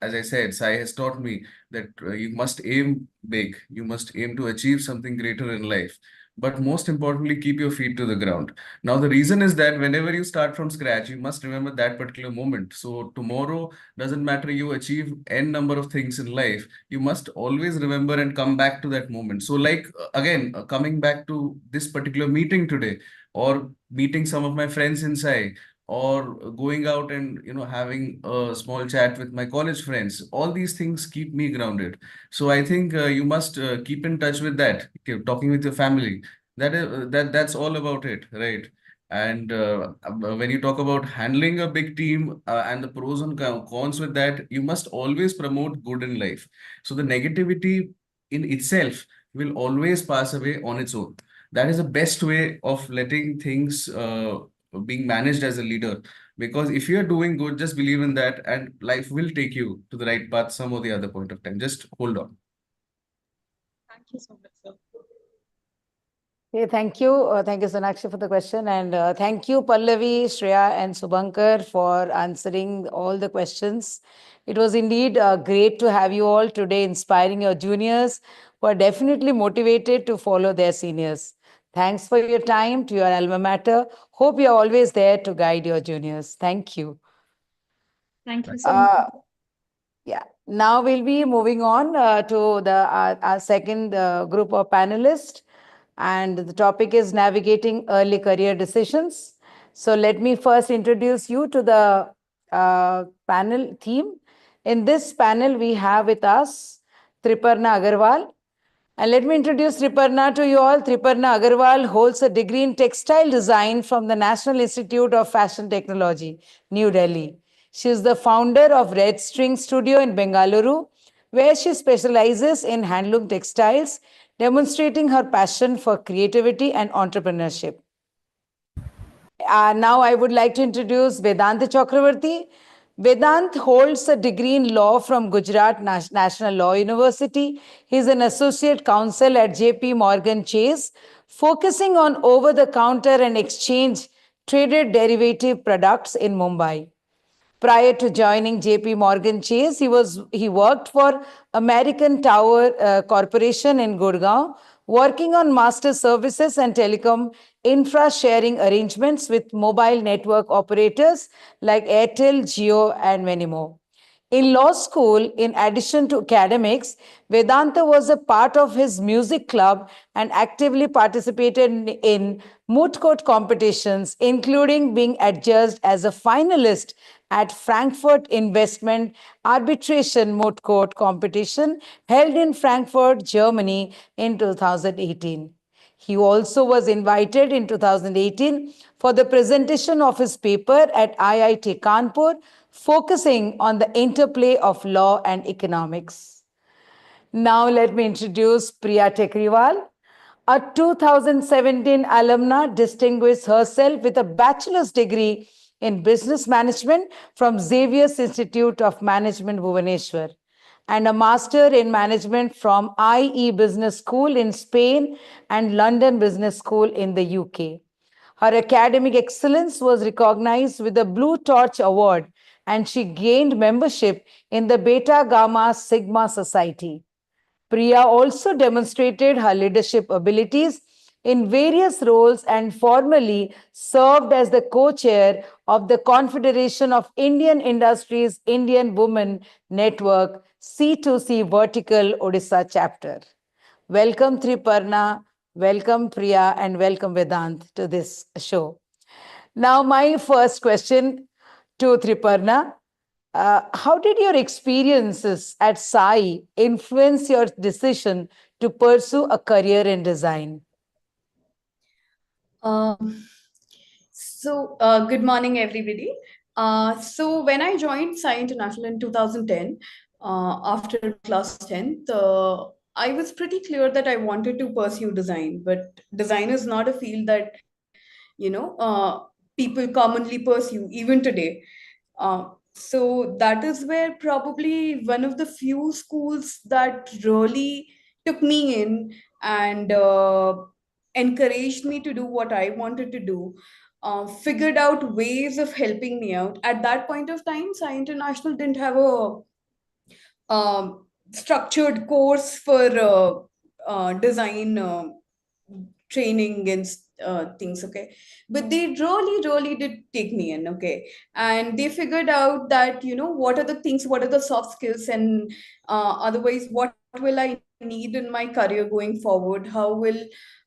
as I said, Sai has taught me that you must aim big. You must aim to achieve something greater in life. But most importantly, keep your feet to the ground. Now, the reason is that whenever you start from scratch, you must remember that particular moment. So, tomorrow doesn't matter you achieve n number of things in life, you must always remember and come back to that moment. So, like again, coming back to this particular meeting today, or meeting some of my friends inside, or going out and having a small chat with my college friends, all these things keep me grounded. So I think you must keep in touch with that. Okay, talking with your family, that's all about it, right? And when you talk about handling a big team and the pros and cons with that, you must always promote good in life. So the negativity in itself will always pass away on its own. That is the best way of letting things being managed as a leader. Because if you're doing good, just believe in that, and life will take you to the right path some or the other point of time. Just hold on. Thank you so much, sir. Okay, thank you. Thank you, Sonakshi, for the question. And thank you, Pallavi, Shreya, and Subhankar for answering all the questions. It was indeed great to have you all today, inspiring your juniors who are definitely motivated to follow their seniors. Thanks for your time to your alma mater. Hope you're always there to guide your juniors. Thank you. Thank you so much. Yeah. Now we'll be moving on to our second group of panelists. And the topic is navigating early career decisions. So let me first introduce you to the panel theme. In this panel, we have with us Triparna Agarwal. And let me introduce Triparna to you all. Triparna Agarwal holds a degree in textile design from the National Institute of Fashion Technology, New Delhi. She is the founder of Red String Studio in Bengaluru, where she specializes in handloom textiles, demonstrating her passion for creativity and entrepreneurship. Now I would like to introduce Vedant Chakravarti. Vedant holds a degree in law from Gujarat National Law University. He is an associate counsel at JP Morgan Chase, focusing on over-the-counter and exchange traded derivative products in Mumbai. Prior to joining JP Morgan Chase, he worked for American Tower Corporation in Gurgaon, working on master services and telecom infra sharing arrangements with mobile network operators like Airtel, Jio, and many more. In law school, in addition to academics, Vedanta was a part of his music club and actively participated in moot court competitions, including being adjudged as a finalist at Frankfurt Investment Arbitration Moot Court competition held in Frankfurt, Germany in 2018. He also was invited in 2018 for the presentation of his paper at IIT Kanpur, focusing on the interplay of law and economics. Now let me introduce Priya Tekriwal. A 2017 alumna distinguished herself with a bachelor's degree in business management from Xavier's Institute of Management, Bhubaneswar, and a master in management from IE Business School in Spain and London Business School in the UK. Her academic excellence was recognized with the Blue Torch Award, and she gained membership in the Beta Gamma Sigma Society. Priya also demonstrated her leadership abilities in various roles and formally served as the co-chair of the Confederation of Indian Industries Indian Women Network C2C Vertical Odisha chapter. Welcome Triparna, welcome Priya, and welcome Vedant to this show. Now my first question to Triparna. How did your experiences at SAI influence your decision to pursue a career in design? Good morning, everybody. So when I joined Sci International in 2010, after class 10th, I was pretty clear that I wanted to pursue design, but design is not a field that, people commonly pursue even today. So that is where probably one of the few schools that really took me in and encouraged me to do what I wanted to do, figured out ways of helping me out. At that point of time, Sci International didn't have a structured course for design training and things, okay, but they really did take me in, okay, and they figured out that, what are the things, what are the soft skills, and otherwise what will I need in my career going forward, how will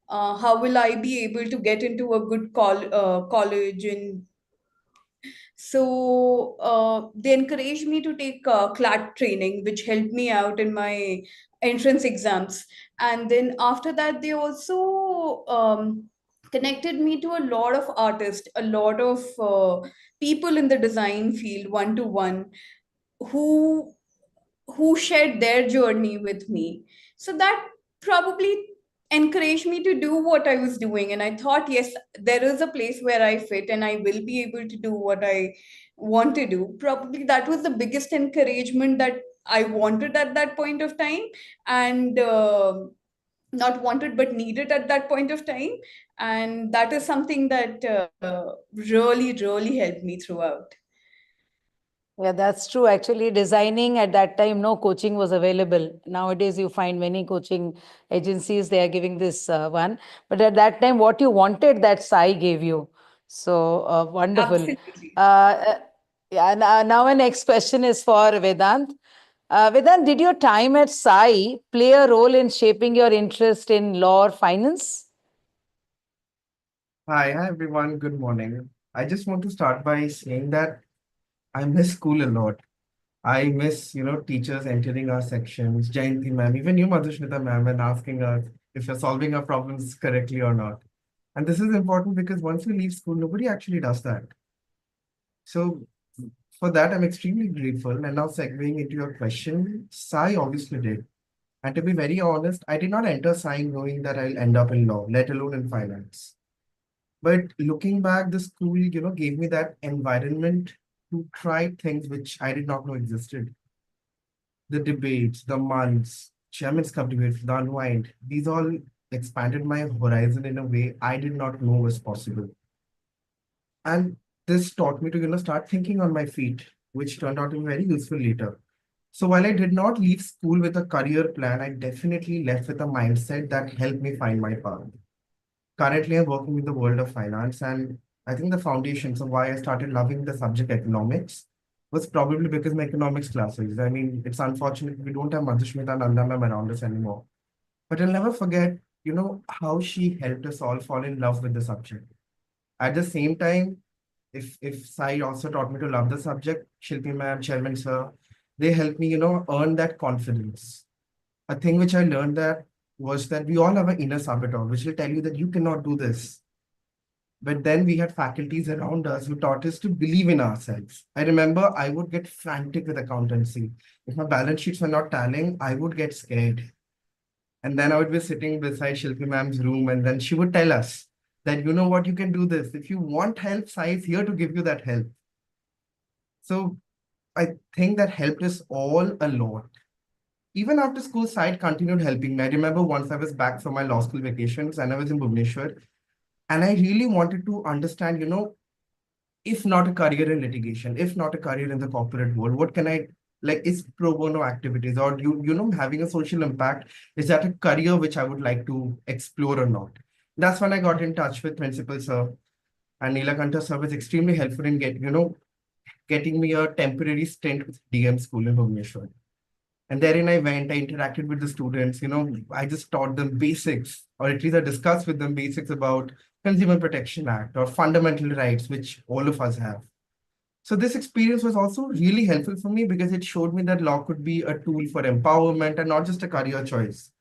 I be able to get into a good college. And so they encouraged me to take CLAT training, which helped me out in my entrance exams. And then after that, they also connected me to a lot of artists, a lot of people in the design field, one to one, who shared their journey with me. So that probably encouraged me to do what I was doing. And I thought, yes, there is a place where I fit and I will be able to do what I want to do. Probably that was the biggest encouragement that I wanted at that point of time. And not wanted, but needed at that point of time. And that is something that really helped me throughout. Yeah, that's true. Actually, designing at that time, no coaching was available. Nowadays, you find many coaching agencies, they are giving this one. But at that time, what you wanted, that Sai gave you. So wonderful. Absolutely. Yeah, now my next question is for Vedant. Vedant, did your time at Sai play a role in shaping your interest in law or finance? Hi everyone, good morning. I just want to start by saying that I miss school a lot. I miss, teachers entering our sections, Jayanti ma'am, even you, Madhusmita ma'am, and asking us if you're solving our problems correctly or not. And this is important because once we leave school, nobody actually does that. So for that, I'm extremely grateful. And now segueing into your question, Sai obviously did. And to be very honest, I did not enter Sai knowing that I'll end up in law, let alone in finance. But looking back, the school, gave me that environment to try things which I did not know existed. The debates, the months, Chairman's Cup debates, the unwind, these all expanded my horizon in a way I did not know was possible. And this taught me to, start thinking on my feet, which turned out to be very useful later. So while I did not leave school with a career plan, I definitely left with a mindset that helped me find my path. Currently, I'm working in the world of finance, and I think the foundations of why I started loving the subject economics was probably because my economics classes. I mean, it's unfortunate we don't have Madhushmita and Nanda ma'am around us anymore. But I'll never forget, how she helped us all fall in love with the subject. At the same time, if Sai also taught me to love the subject, Shilpi ma'am, Chairman sir, they helped me, earn that confidence. A thing which I learned that was that we all have an inner saboteur, which will tell you that you cannot do this. But then we had faculties around us who taught us to believe in ourselves. I remember I would get frantic with accountancy. If my balance sheets were not tallying, I would get scared. And then I would be sitting beside Shilpi ma'am's room, and then she would tell us that, you know what, you can do this. If you want help, Sai is here to give you that help. So I think that helped us all a lot. Even after school, Sai continued helping me. I remember once I was back from my law school vacations and I was in Bhubaneswar, and I really wanted to understand, if not a career in litigation, if not a career in the corporate world, what can I, like, is pro bono activities or having a social impact, is that a career which I would like to explore or not? That's when I got in touch with Principal Sir, and Nilakanta Sir was extremely helpful in getting me a temporary stint with DM school in Bhubaneswar. And therein I went, I interacted with the students, I just taught them basics, or at least I discussed with them basics about Consumer Protection Act or fundamental rights, which all of us have. So this experience was also really helpful for me because it showed me that law could be a tool for empowerment and not just a career choice.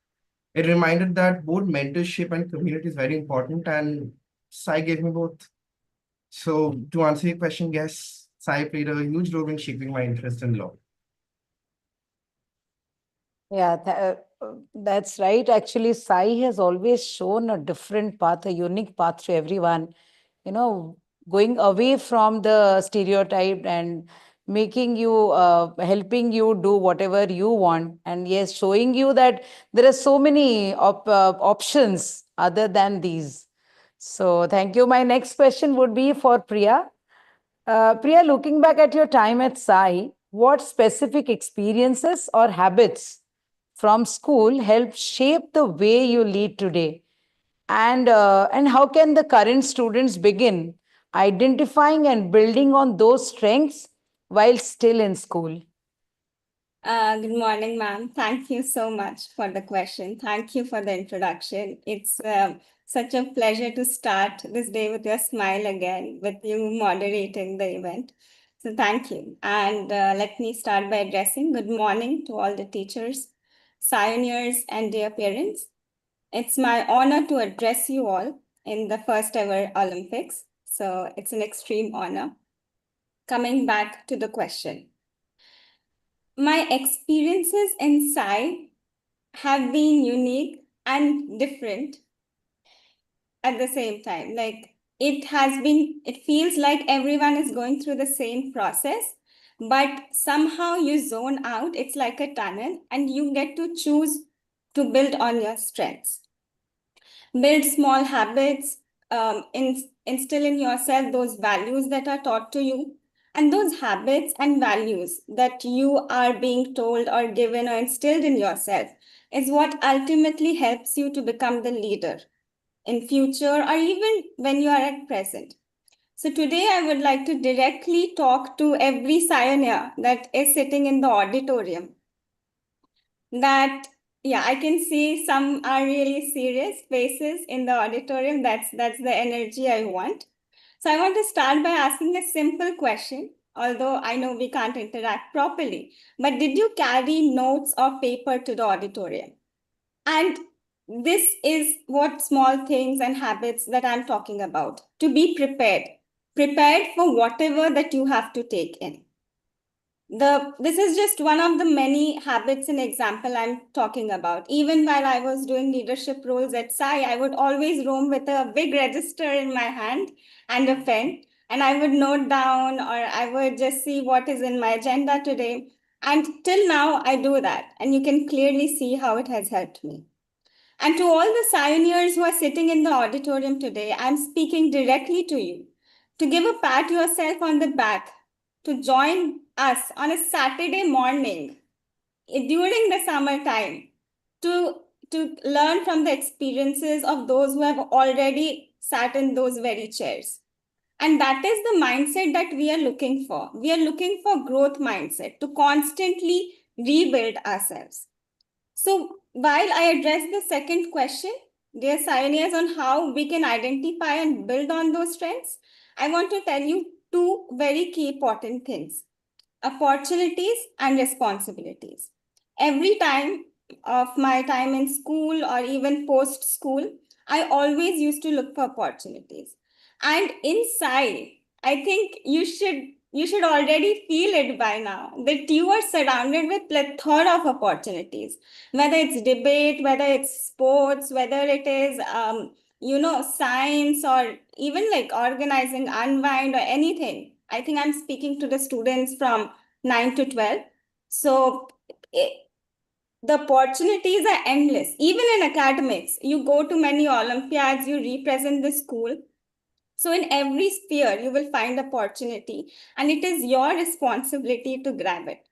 It reminded that both mentorship and community is very important, and Sai gave me both. So to answer your question, yes, Sai played a huge role in shaping my interest in law. Yeah, that's right. Actually, Sai has always shown a different path, a unique path to everyone. You know, going away from the stereotype and making you, helping you do whatever you want. And yes, showing you that there are so many options other than these. So, thank you. My next question would be for Priya. Priya, looking back at your time at Sai, what specific experiences or habits from school helped shape the way you lead today? And how can the current students begin identifying and building on those strengths while still in school? Good morning, ma'am. Thank you so much for the question. Thank you for the introduction. It's such a pleasure to start this day with your smile again, with you moderating the event. So thank you. And let me start by addressing good morning to all the teachers, pioneers, and dear parents. It's my honor to address you all in the first ever Olympics. So it's an extreme honor. Coming back to the question. My experiences in Sai have been unique and different at the same time. Like it feels like everyone is going through the same process, but somehow you zone out. It's like a tunnel, and you get to choose to build on your strengths. Build small habits, instill in yourself those values that are taught to you. And those habits and values that you are being told or given or instilled in yourself is what ultimately helps you to become the leader in future or even when you are at present. So today I would like to directly talk to every pioneer that is sitting in the auditorium. That yeah, I can see some are really serious faces in the auditorium. That's the energy I want. So I want to start by asking a simple question, although I know we can't interact properly. But did you carry notes or paper to the auditorium? And this is what small things and habits that I'm talking about. To be prepared for whatever that you have to take in. This is just one of the many habits and example I'm talking about. Even while I was doing leadership roles at Sai, I would always roam with a big register in my hand and a pen, and I would note down or I would just see what is in my agenda today. And till now, I do that, and you can clearly see how it has helped me. And to all the pioneers who are sitting in the auditorium today, I'm speaking directly to you to give a pat yourself on the back, to join us on a Saturday morning during the summertime to learn from the experiences of those who have already sat in those very chairs. And that is the mindset that we are looking for. We are looking for growth mindset to constantly rebuild ourselves. So while I address the second question, dear pioneers, on how we can identify and build on those strengths, I want to tell you two very key important things: opportunities and responsibilities. Every time of my time in school or even post school, I always used to look for opportunities. And inside, I think you should already feel it by now that you are surrounded with plethora of opportunities, whether it's debate, whether it's sports, whether it is science, or even like organizing unwind or anything. I think I'm speaking to the students from 9 to 12. So the opportunities are endless. Even in academics, you go to many Olympiads, you represent the school. So in every sphere, you will find opportunity, and it is your responsibility to grab it.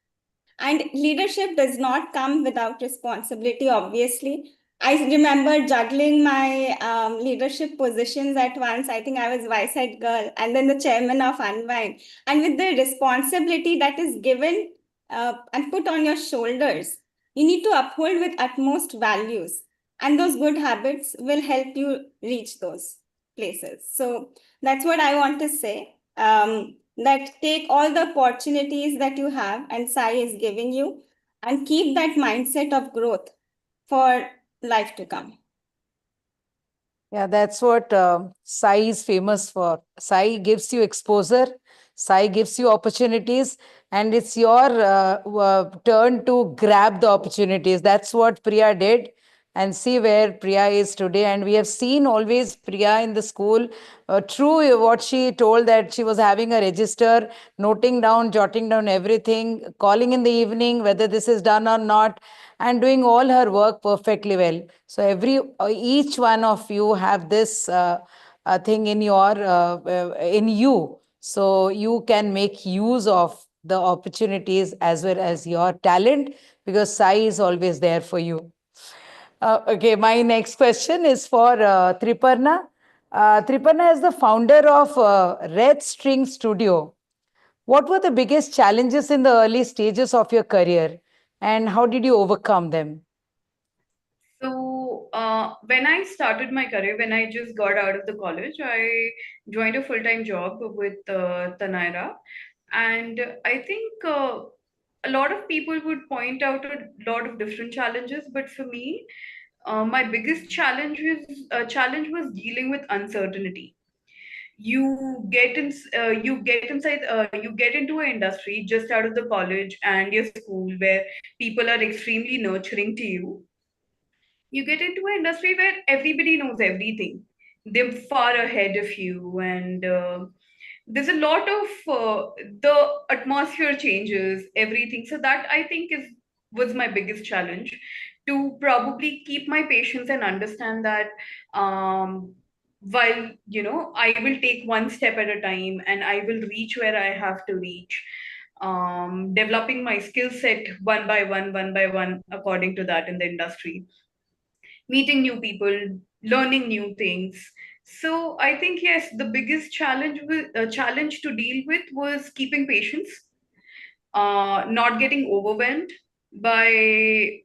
And leadership does not come without responsibility, obviously. I remember juggling my leadership positions at once. I think I was vice head girl and then the chairman of Unwind. And with the responsibility that is given and put on your shoulders, you need to uphold with utmost values. And those good habits will help you reach those places. So that's what I want to say. That take all the opportunities that you have and Sai is giving you, and keep that mindset of growth for life to come. Yeah, that's what Sai is famous for. Sai gives you exposure, Sai gives you opportunities, and it's your turn to grab the opportunities. That's what Priya did. And see where Priya is today. And we have seen always Priya in the school. True, what she told that she was having a register, noting down, jotting down everything, calling in the evening, whether this is done or not, and doing all her work perfectly well. So each one of you have this thing in in you. So you can make use of the opportunities as well as your talent, because Sai is always there for you. Okay, my next question is for Triparna. Triparna is the founder of Red String Studio. What were the biggest challenges in the early stages of your career, and how did you overcome them? So, when I started my career, when I just got out of the college, I joined a full-time job with Tanaira. And I think a lot of people would point out a lot of different challenges, but for me, my biggest challenge was dealing with uncertainty. You get into an industry just out of the college and your school where people are extremely nurturing to you. You get into an industry where everybody knows everything. They're far ahead of you, and there's a lot of the atmosphere changes, everything. So that I think is was my biggest challenge, to probably keep my patience and understand that while I will take one step at a time and I will reach where I have to reach, developing my skill set one by one according to that in the industry, meeting new people, learning new things. So I think yes, the biggest challenge to deal with was keeping patience, not getting overwhelmed by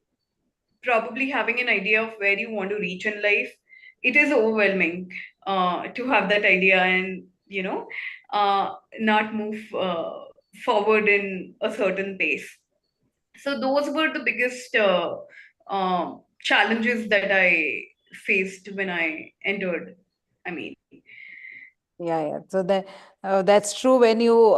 probably having an idea of where you want to reach in life. It is overwhelming to have that idea and not move forward in a certain pace. So those were the biggest challenges that I faced when I entered. I mean, Yeah. So that's true. When you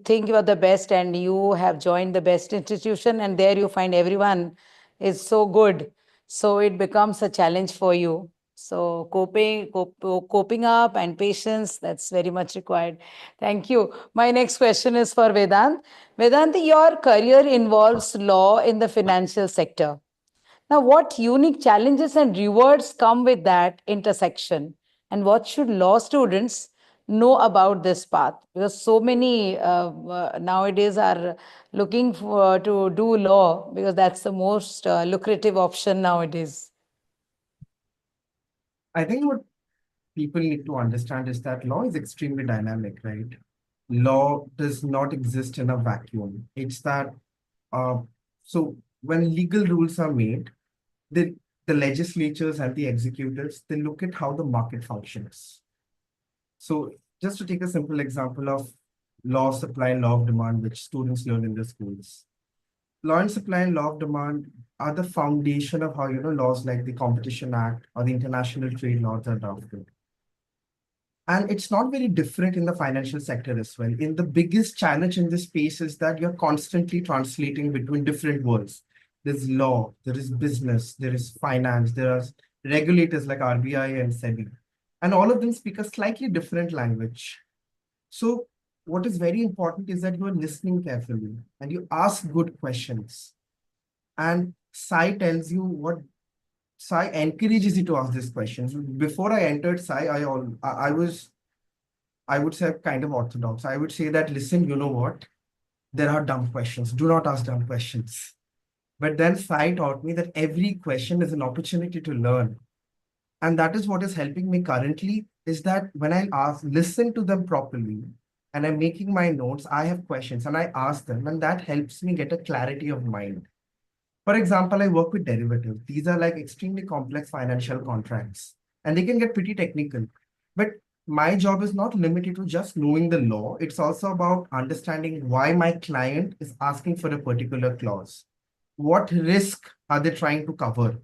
think you are the best and you have joined the best institution, and there you find everyone is so good, so it becomes a challenge for you. So coping up and patience, that's very much required. Thank you. My next question is for Vedant. Vedant, your career involves law in the financial sector. Now, what unique challenges and rewards come with that intersection? And what should law students know about this path? Because so many nowadays are looking to do law because that's the most lucrative option nowadays. I think what people need to understand is that law is extremely dynamic, right? Law does not exist in a vacuum. It's that, uh, so when legal rules are made, the, the legislatures and the executives, they look at how the market functions. So just to take a simple example of law of supply and law of demand, which students learn in the schools. Law and supply and law of demand are the foundation of how, laws like the Competition Act or the international trade laws are drafted. And it's not very different in the financial sector as well. In the biggest challenge in this space is that you're constantly translating between different worlds. There's law, there is business, there is finance, there are regulators like RBI and SEBI. And all of them speak a slightly different language. So what is very important is that you are listening carefully and you ask good questions. And Sai tells you what Sai encourages you to ask these questions. Before I entered Sai, I would say kind of orthodox. I would say that, listen, you know what? There are dumb questions. Do not ask dumb questions. But then Sai taught me that every question is an opportunity to learn. And that is what is helping me currently, is that when I listen to them properly, and I'm making my notes, I have questions and I ask them, and that helps me get a clarity of mind. For example, I work with derivatives. These are like extremely complex financial contracts, and they can get pretty technical. But my job is not limited to just knowing the law. It's also about understanding why my client is asking for a particular clause. What risk are they trying to cover?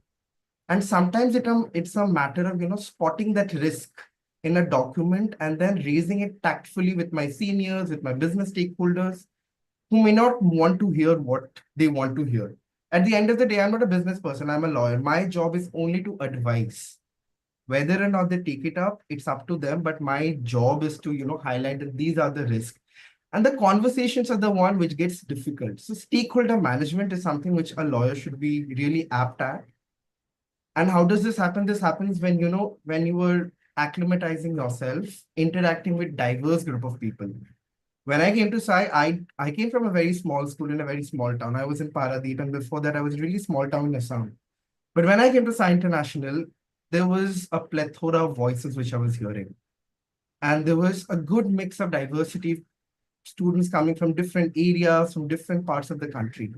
And sometimes it's a matter of, spotting that risk in a document and then raising it tactfully with my seniors, with my business stakeholders, who may not want to hear what they want to hear. At the end of the day, I'm not a business person, I'm a lawyer. My job is only to advise. Whether or not they take it up, it's up to them. But my job is to, highlight that these are the risks. And the conversations are the one which gets difficult. So stakeholder management is something which a lawyer should be really apt at. And how does this happen? This happens when, when you were acclimatizing yourself, interacting with diverse group of people. When I came to I came from a very small school in a very small town. I was in Paradeep, and before that, I was really small town in Assam. But when I came to Sai International, there was a plethora of voices which I was hearing. And there was a good mix of diversity, students coming from different areas, from different parts of the country.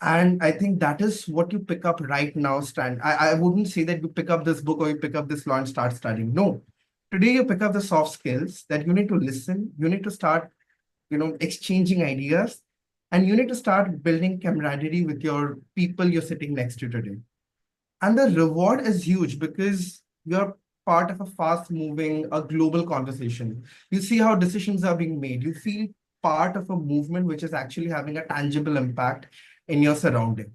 And I think that is what you pick up right now, Stan. I wouldn't say that you pick up this book or you pick up this law and start studying. No. Today you pick up the soft skills that you need to listen, you need to start, exchanging ideas, and you need to start building camaraderie with your people you're sitting next to today. And the reward is huge because you're part of a fast-moving, a global conversation. You see how decisions are being made. You feel part of a movement which is actually having a tangible impact in your surrounding.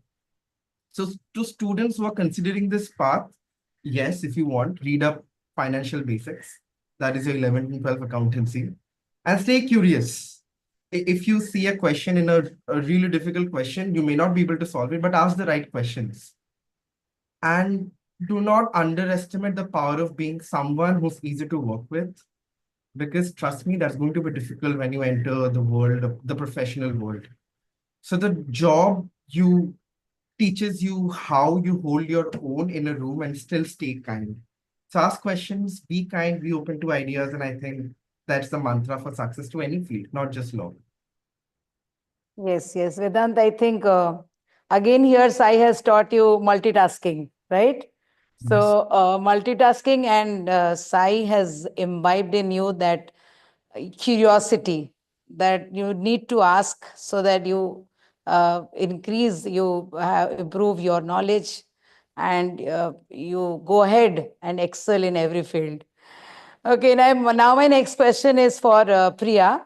So to students who are considering this path, yes, if you want, read up financial basics. That is your 11th and 12th accountancy. And stay curious. If you see a question in a really difficult question, you may not be able to solve it, but ask the right questions. And do not underestimate the power of being someone who's easy to work with. Because trust me, that's going to be difficult when you enter the world, the professional world. So the job teaches you how you hold your own in a room and still stay kind. So ask questions, be kind, be open to ideas. And I think that's the mantra for success to any field, not just law. Yes, yes. Vedant, I think again here Sai has taught you multitasking, right? So multitasking, and Sai has imbibed in you that curiosity that you need to ask so that you improve your knowledge, and you go ahead and excel in every field. Okay, now my next question is for Priya.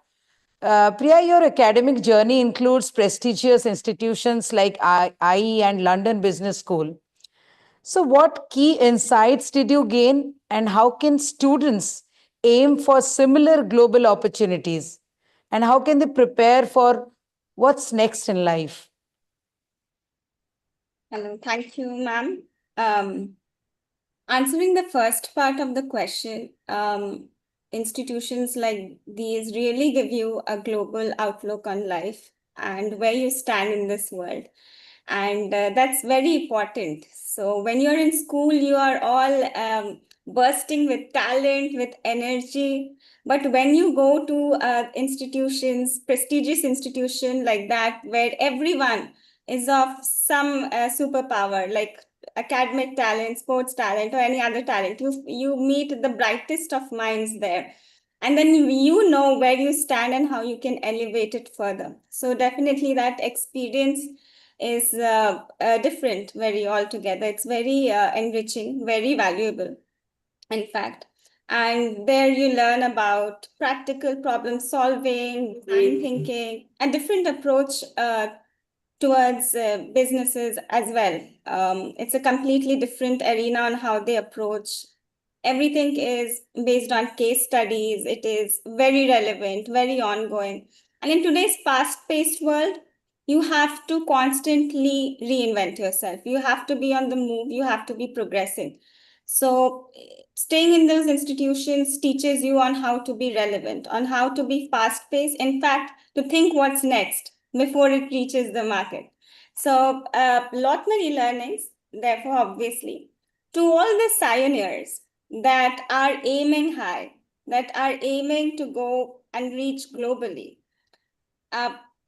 Priya, your academic journey includes prestigious institutions like IE and London Business School. So, what key insights did you gain, and how can students aim for similar global opportunities? And how can they prepare for what's next in life? Hello, thank you, ma'am. Answering the first part of the question, institutions like these really give you a global outlook on life and where you stand in this world. And that's very important. So when you're in school, you are all bursting with talent, with energy. But when you go to institutions, prestigious institution like that, where everyone is of some superpower, like academic talent, sports talent, or any other talent, you meet the brightest of minds there. And then you know where you stand and how you can elevate it further. So definitely that experience is different very altogether. It's very enriching, very valuable, in fact. And there you learn about practical problem solving, design thinking, a different approach towards businesses as well. It's a completely different arena on how they approach. Everything is based on case studies. It is very relevant, very ongoing. And in today's fast-paced world, you have to constantly reinvent yourself. You have to be on the move. You have to be progressing. So staying in those institutions teaches you on how to be relevant, on how to be fast-paced. In fact, to think what's next before it reaches the market. So lot many learnings, therefore, obviously, to all the pioneers that are aiming high, that are aiming to go and reach globally.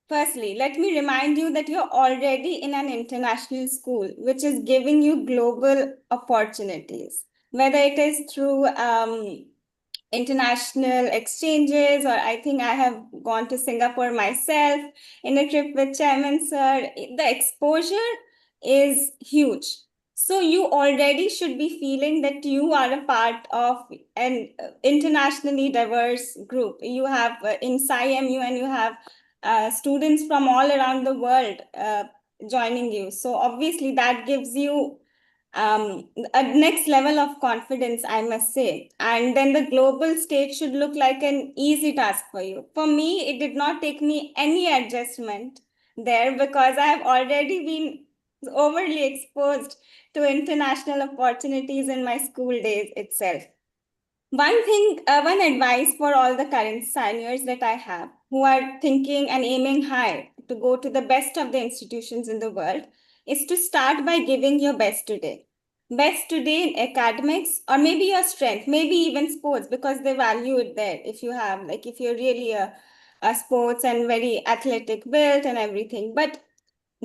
Firstly, let me remind you that you're already in an international school, which is giving you global opportunities, whether it is through international exchanges, or I think I have gone to Singapore myself in a trip with Chairman Sir. The exposure is huge. So you already should be feeling that you are a part of an internationally diverse group. You have in SciMU, and you have students from all around the world joining you. So obviously that gives you a next level of confidence, I must say. And then the global stage should look like an easy task for you. For me, it did not take me any adjustment there, because I have already been overly exposed to international opportunities in my school days itself. One advice for all the current seniors that I have who are thinking and aiming high to go to the best of the institutions in the world is to start by giving your best today. Best today in academics, or maybe your strength, maybe even sports, because they value it there. If you have, like, if you're really a sports and very athletic built and everything. But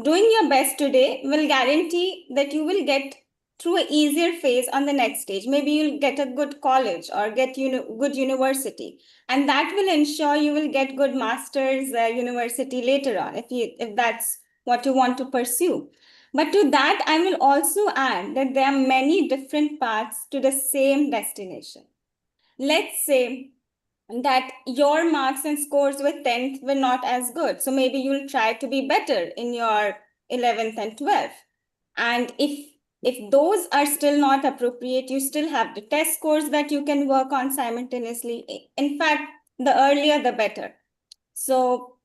doing your best today will guarantee that you will get through an easier phase on the next stage. Maybe you'll get a good college or get good university, and that will ensure you will get good master's university later on, if that's what you want to pursue. But to that, I will also add that there are many different paths to the same destination. Let's say that your marks and scores with 10th were not as good. So maybe you'll try to be better in your 11th and 12th. And if those are still not appropriate, you still have the test scores that you can work on simultaneously. In fact, the earlier, the better. So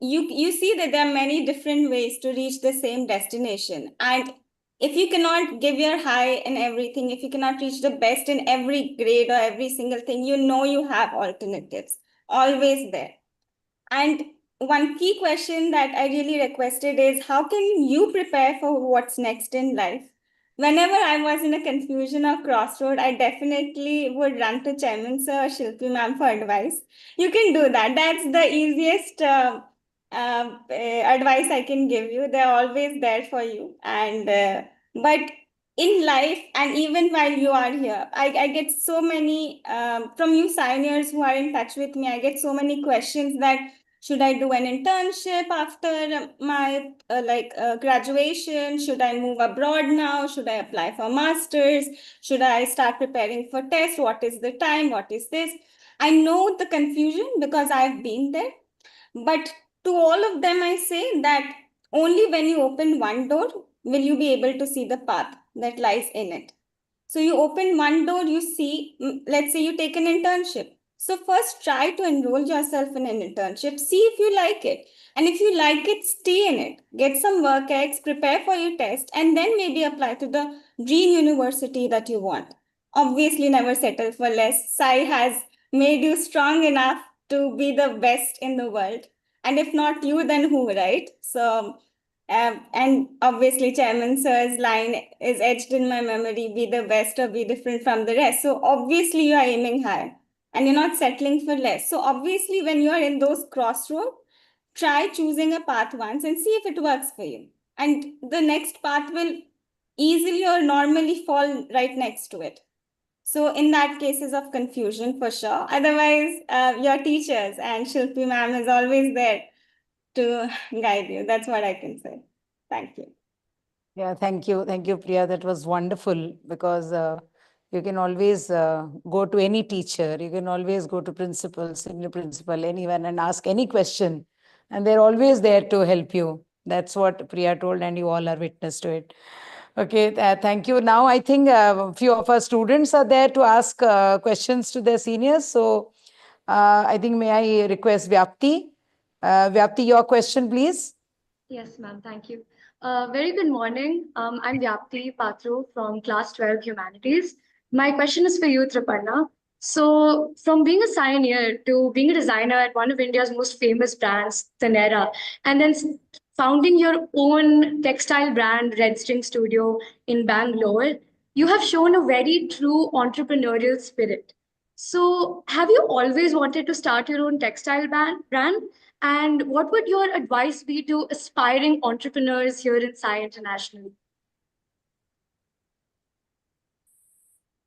you see that there are many different ways to reach the same destination. And if you cannot give your high in everything, if you cannot reach the best in every grade or every single thing, you know you have alternatives always there. And one key question that I really requested is, how can you prepare for what's next in life? Whenever I was in a confusion or crossroad, I definitely would run to Chairman Sir or Shilpi ma'am for advice. You can do that. That's the easiest advice I can give you. They're always there for you. And but in life, and even while you are here, I get so many from you seniors who are in touch with me. I get so many questions that, should I do an internship after my graduation? Should I move abroad now? Should I apply for masters? Should I start preparing for tests? What is the time? What is this? I know the confusion because I've been there. But to all of them, I say that only when you open one door will you be able to see the path that lies in it. So you open one door, you see, let's say you take an internship. So first try to enroll yourself in an internship, see if you like it. And if you like it, stay in it. Get some work ex, prepare for your test, and then maybe apply to the dream university that you want. Obviously, never settle for less. Sai has made you strong enough to be the best in the world. And if not you, then who, right? So and obviously, Chairman Sir's line is etched in my memory, be the best or be different from the rest. So obviously, you are aiming high and you're not settling for less. So obviously, when you're in those crossroads, try choosing a path once and see if it works for you. And the next path will easily or normally fall right next to it. So in that cases of confusion, for sure. Otherwise, your teachers and Shilpi ma'am is always there to guide you. That's what I can say. Thank you. Yeah, thank you. Thank you, Priya. That was wonderful, because you can always go to any teacher. You can always go to principal, senior principal, anyone, and ask any question. And they're always there to help you. That's what Priya told, and you all are witness to it. Okay, thank you. Now, I think a few of our students are there to ask questions to their seniors. So I think, may I request Vyapti? Vyapti, your question, please. Yes, ma'am. Thank you. Very good morning. I'm Vyapti Patru from Class 12 Humanities. My question is for you, Triparna. So, from being a pioneer to being a designer at one of India's most famous brands, Tanera, and then founding your own textile brand, Red String Studio, in Bangalore, you have shown a very true entrepreneurial spirit. So, have you always wanted to start your own textile brand? And what would your advice be to aspiring entrepreneurs here in Sai International?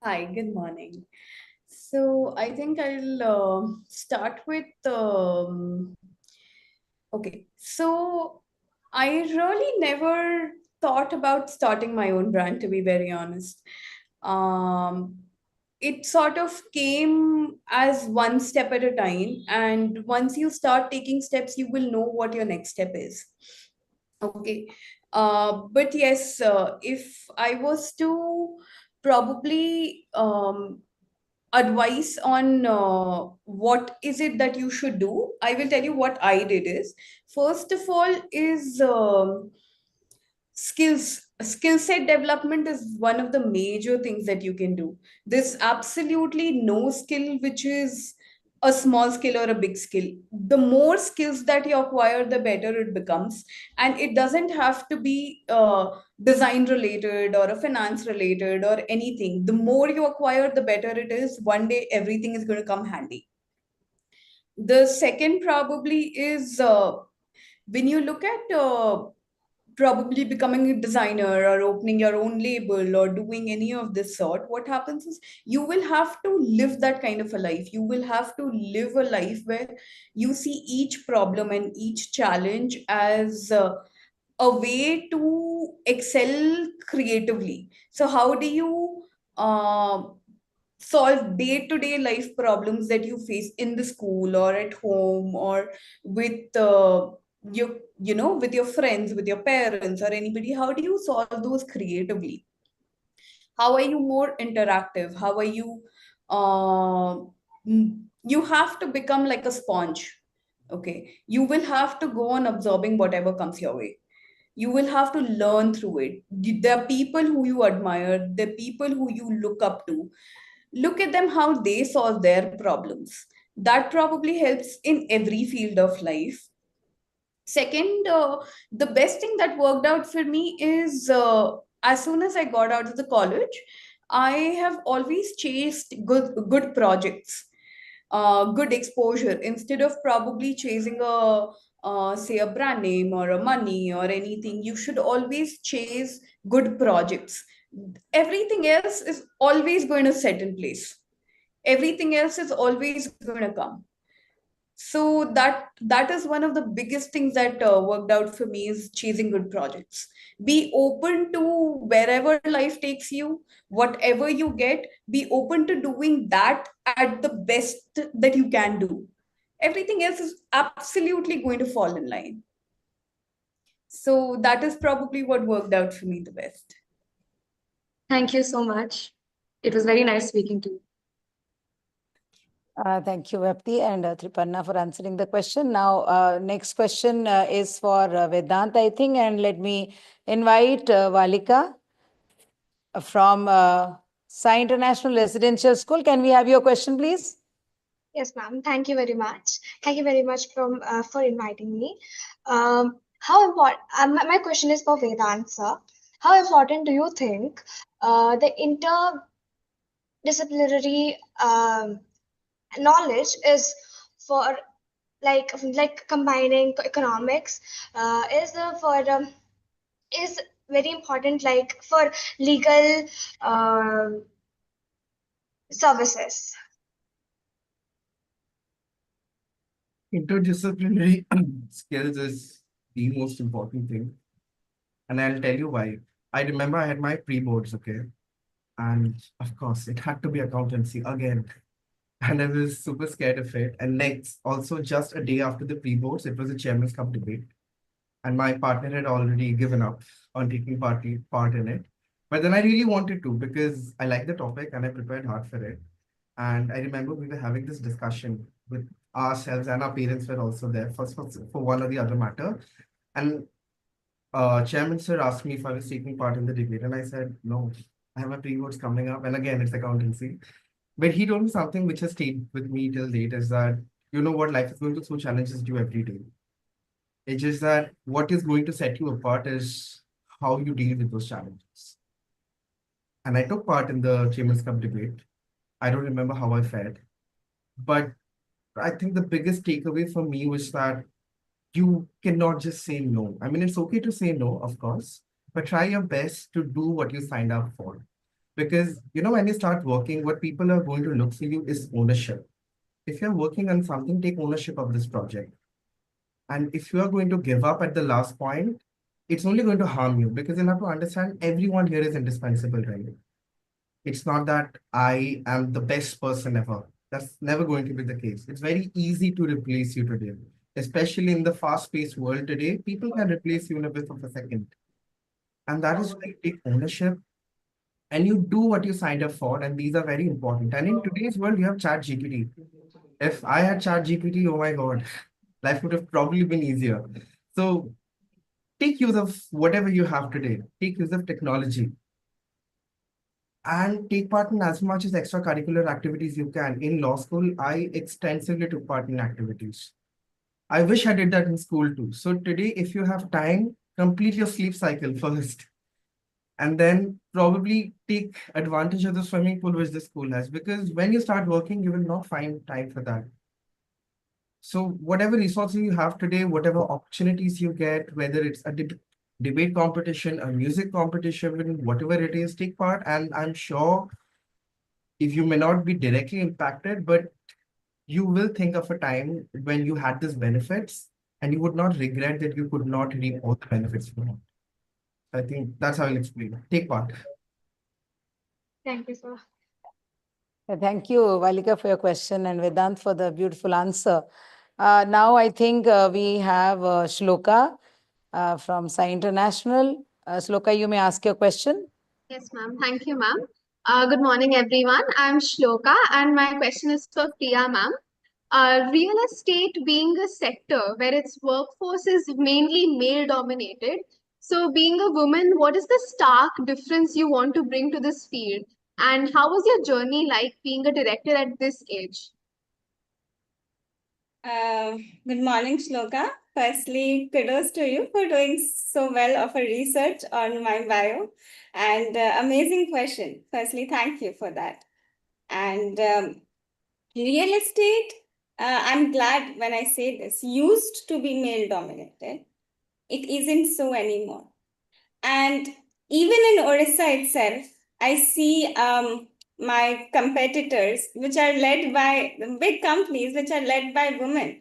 Hi, good morning. So I think I'll start with okay. So I really never thought about starting my own brand, to be very honest. It sort of came as one step at a time. And once you start taking steps, you will know what your next step is. Okay. But yes, if I was to probably advice on what is it that you should do, I will tell you what I did is, first of all, is skill set development is one of the major things that you can do. There's absolutely no skill which is a small skill or a big skill. The more skills that you acquire, the better it becomes. And it doesn't have to be design related or a finance related or anything. The more you acquire, the better it is. One day everything is going to come handy. The second probably is when you look at probably becoming a designer or opening your own label or doing any of this sort, what happens is you will have to live that kind of a life. You will have to live a life where you see each problem and each challenge as a way to excel creatively. So how do you solve day-to-day life problems that you face in the school or at home or with with your friends, with your parents or anybody? How do you solve those creatively? How are you more interactive? How are you you have to become like a sponge. Okay, you will have to go on absorbing whatever comes your way. You will have to learn through it. There are people who you admire, there are people who you look up to. Look at them, how they solve their problems. That probably helps in every field of life. Second, the best thing that worked out for me is as soon as I got out of the college, I have always chased good projects, good exposure, instead of probably chasing a say a brand name or a money or anything. You should always chase good projects. Everything else is always going to set in place. Everything else is always going to come. So that is one of the biggest things that worked out for me, is chasing good projects. Be open to wherever life takes you, whatever you get. Be open to doing that at the best that you can do. Everything else is absolutely going to fall in line. So that is probably what worked out for me the best. Thank you so much. It was very nice speaking to you. Thank you, Vapti and Tripanna, for answering the question. Now, next question is for Vedant, I think, and let me invite Valika from Sai International Residential School. Can we have your question, please? Yes, ma'am. Thank you very much. Thank you very much for inviting me. How important? My question is for Vedant, sir. How important do you think the interdisciplinary knowledge is for like combining economics is very important, like for legal services? Interdisciplinary skills is the most important thing. And I'll tell you why. I remember I had my pre-boards, okay? And of course, it had to be accountancy again. And I was super scared of it. And next, also just a day after the pre-boards, it was a Chairman's Cup debate. And my partner had already given up on taking part in it. But then I really wanted to, because I like the topic and I prepared hard for it. And I remember we were having this discussion with ourselves, and our parents were also there for one or the other matter. And Chairman sir asked me if I was taking part in the debate, and I said, no, I have my pre-boards coming up. And again, it's accountancy. But he told me something which has stayed with me till date, is that, you know what, life is going to throw challenges to you every day. It's just that what is going to set you apart is how you deal with those challenges. And I took part in the Chairman's Cup debate. I don't remember how I fared, but I think the biggest takeaway for me was that you cannot just say no. I mean, it's okay to say no, of course, but try your best to do what you signed up for. Because, you know, when you start working, what people are going to look for you is ownership. If you're working on something, take ownership of this project. And if you are going to give up at the last point, it's only going to harm you because you'll have to understand everyone here is indispensable, right? It's not that I am the best person ever. That's never going to be the case. It's very easy to replace you today, especially in the fast-paced world today. People can replace you in a bit of a second. And that is why you take ownership and you do what you signed up for. And these are very important. And in today's world, you have Chat GPT. If I had Chat GPT, oh my God, life would have probably been easier. So take use of whatever you have today. Take use of technology and take part in as much as extracurricular activities you can. In law school, I extensively took part in activities. I wish I did that in school too. So today, if you have time, complete your sleep cycle first. And then probably take advantage of the swimming pool which the school has. Because when you start working, you will not find time for that. So whatever resources you have today, whatever opportunities you get, whether it's a debate competition, a music competition, whatever it is, take part. And I'm sure if you may not be directly impacted, but you will think of a time when you had these benefits and you would not regret that you could not reap all the benefits from it. I think that's how I'll explain it. Take part. Thank you, sir. Thank you, Valika, for your question and Vedant for the beautiful answer. Now I think we have Shloka from Sai International. Shloka, you may ask your question. Yes, ma'am. Thank you, ma'am. Good morning, everyone. I'm Shloka, and my question is for Priya, ma'am. Real estate being a sector where its workforce is mainly male dominated. So, being a woman, what is the stark difference you want to bring to this field? And how was your journey like being a director at this age? Good morning, Shloka. Firstly, kudos to you for doing so well of a research on my bio and amazing question. Firstly, thank you for that. And real estate, I'm glad when I say this, used to be male dominated. It isn't so anymore. And even in Orissa itself, I see my competitors, which are led by big companies, which are led by women.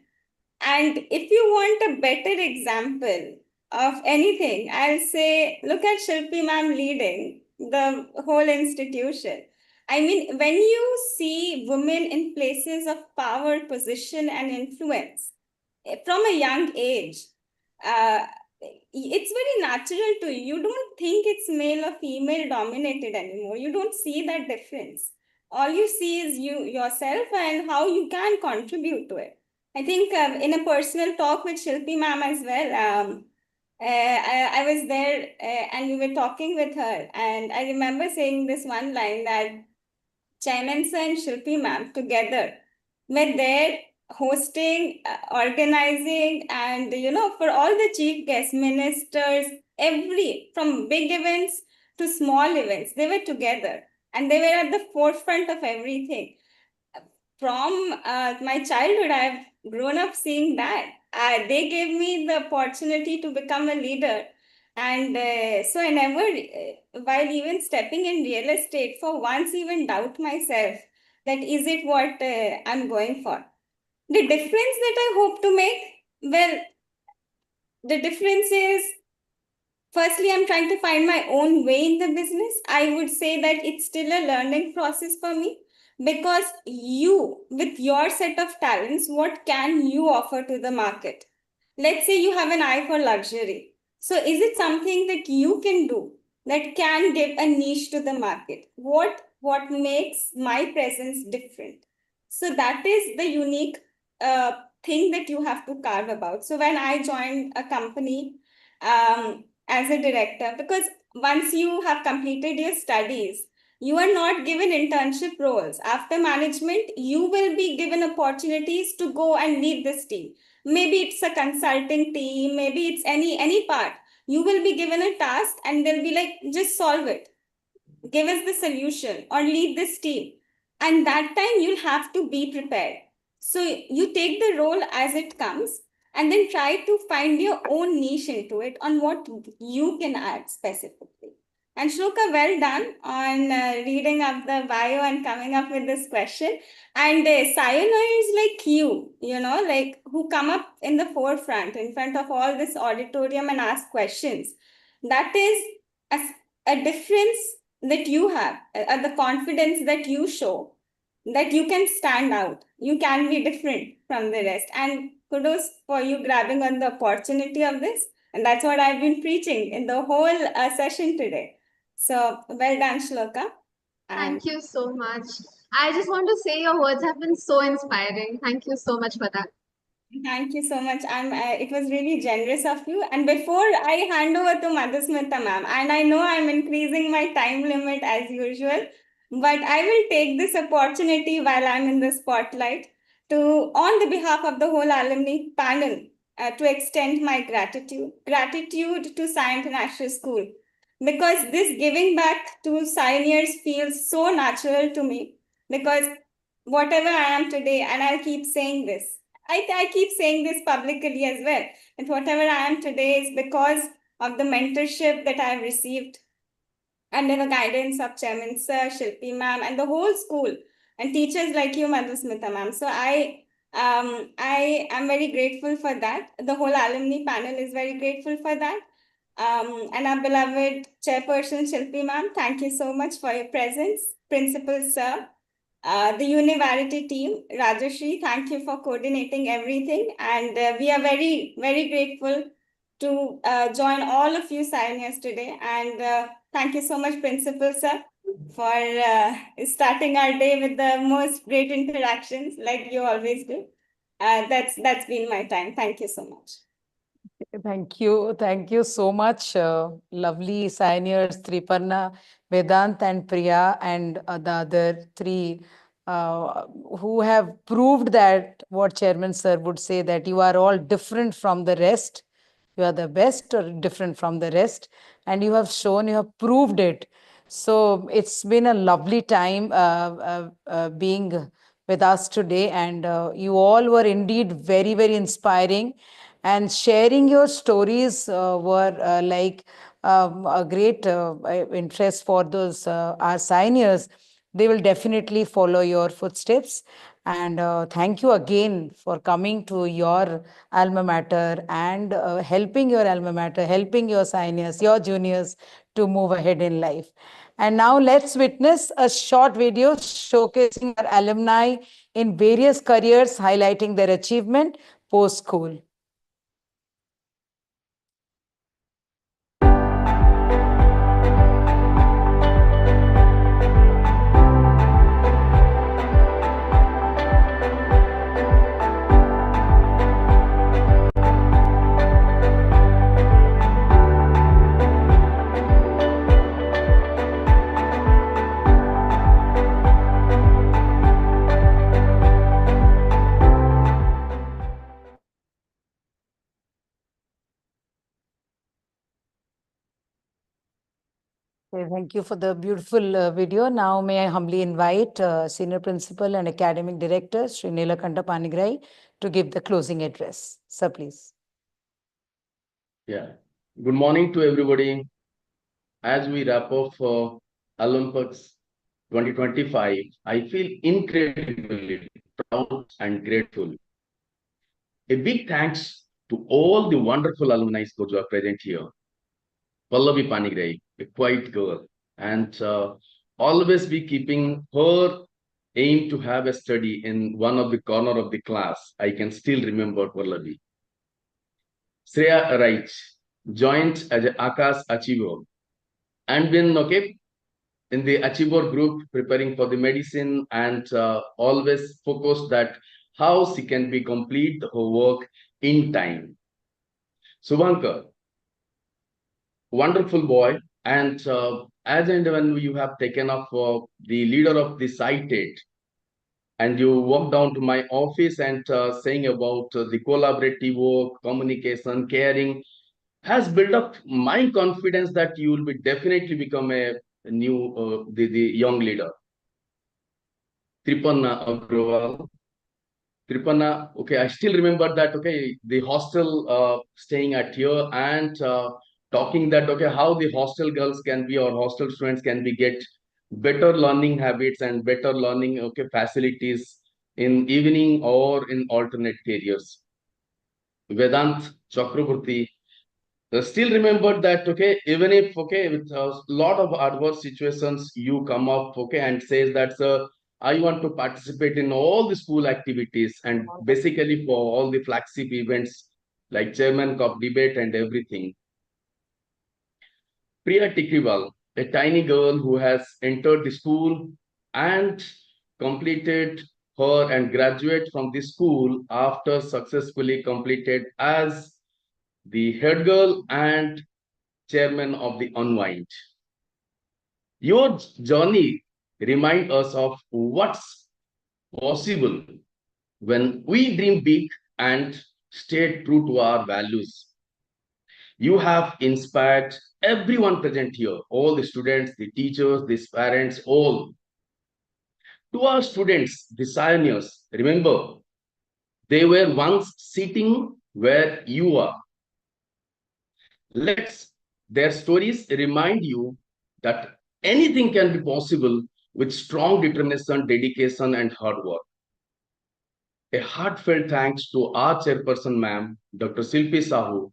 And if you want a better example of anything, I'll say, look at Shilpi ma'am leading the whole institution. I mean, when you see women in places of power, position, and influence from a young age, uh, it's very natural to you. You don't think it's male or female dominated anymore. You don't see that difference. All you see is you yourself and how you can contribute to it. I think in a personal talk with Shilpi ma'am as well, I was there and we were talking with her, and I remember saying this one line that Chairman sir and Shilpi ma'am together were there hosting, organizing, and for all the chief guests, ministers, every from big events to small events, they were together and they were at the forefront of everything. From my childhood, I've grown up seeing that. They gave me the opportunity to become a leader. And so I never, while even stepping in real estate, for once even doubt myself that is it what I'm going for. The difference that I hope to make, well, the difference is, firstly, I'm trying to find my own way in the business. I would say that it's still a learning process for me because you, with your set of talents, what can you offer to the market? Let's say you have an eye for luxury. So, is it something that you can do that can give a niche to the market? What makes my presence different? So, that is the unique thing that you have to carve about. So, when I joined a company, as a director, because once you have completed your studies, you are not given internship roles. After management, you will be given opportunities to go and lead this team. Maybe it's a consulting team, maybe it's any part. You will be given a task and they'll be like, just solve it. Give us the solution or lead this team. And that time you'll have to be prepared. So you take the role as it comes and then try to find your own niche into it on what you can add specifically. And Shloka, well done on reading up the bio and coming up with this question. And pioneers like you know, like who come up in the forefront, in front of all this auditorium and ask questions. That is a difference that you have, the confidence that you show, that you can stand out, you can be different from the rest. And kudos for you grabbing on the opportunity of this. And that's what I've been preaching in the whole session today. So well done, Shloka. And Thank you so much. I just want to say your words have been so inspiring. Thank you so much for that. thank you so much. It was really generous of you. And before I hand over to Madhusmita ma'am, and I know I'm increasing my time limit as usual, but I will take this opportunity while I'm in the spotlight to, on the behalf of the whole alumni panel, to extend my gratitude to Sai International School, because this giving back to seniors feels so natural to me, because whatever I am today, and I'll keep saying this, I keep saying this publicly as well, that whatever I am today is because of the mentorship that I've received under the guidance of Chairman Sir, Shilpi ma'am, and the whole school, and teachers like you, Madhusmita ma'am. So I am very grateful for that. The whole alumni panel is very grateful for that. And our beloved Chairperson Shilpi ma'am, thank you so much for your presence. Principal Sir, the Univarity team, Rajashri, thank you for coordinating everything. And we are very, very grateful to join all of you seniors today. And thank you so much, Principal Sir, for starting our day with the most great interactions like you always do. That's been my time. Thank you so much. Thank you. Thank you so much. Lovely seniors, Triparna, Vedant and Priya, and the other three who have proved that what Chairman Sir would say, that you are all different from the rest. You are the best or different from the rest. And you have shown, you have proved it. So it's been a lovely time being with us today. And you all were indeed very, very inspiring. And sharing your stories were a great interest for those our seniors. They will definitely follow your footsteps. And thank you again for coming to your alma mater and helping your alma mater, helping your seniors, your juniors to move ahead in life. And now let's witness a short video showcasing our alumni in various careers, highlighting their achievement post-school. Okay, thank you for the beautiful video. Now, may I humbly invite Senior Principal and Academic Director, Sri Nilakanta Panigrai, to give the closing address. Sir, please. Yeah. Good morning to everybody. As we wrap up for Alumpics 2025, I feel incredibly proud and grateful. A big thanks to all the wonderful alumni who are present here. Pallavi Panigrai, a quiet girl, and always be keeping her aim to have a study in one of the corner of the class. I can still remember Pallavi. Shreya Wright joined as an ACAS achiever and been in the achiever group preparing for the medicine, and always focused that how she can be complete her work in time. Subhankar, wonderful boy, and as and when you have taken up the leader of the site, and you walk down to my office and saying about the collaborative work, communication, caring, has built up my confidence that you will be definitely become a new the young leader. Tripanna Agrawal. Tripanna, okay, I still remember that, okay, the hostel staying at here, and talking that, okay, how the hostel girls can be or hostel students can be get better learning habits and better learning, okay, facilities in evening or in alternate careers. Vedant Chakraborty still remember that, okay, even if, okay, with a lot of adverse situations, you come up, okay, and says that, I want to participate in all the school activities and basically for all the flagship events like Chairman Cup debate and everything. Priya Tikriwal, a tiny girl who has entered the school and completed her and graduate from the school after successfully completed as the head girl and chairman of the Unwind. Your journey reminds us of what's possible when we dream big and stay true to our values. You have inspired everyone present here, all the students, the teachers, the parents, all. To our students, the pioneers, remember, they were once sitting where you are. Let's their stories remind you that anything can be possible with strong determination, dedication, and hard work. A heartfelt thanks to our chairperson, ma'am, Dr. Silpi Sahu.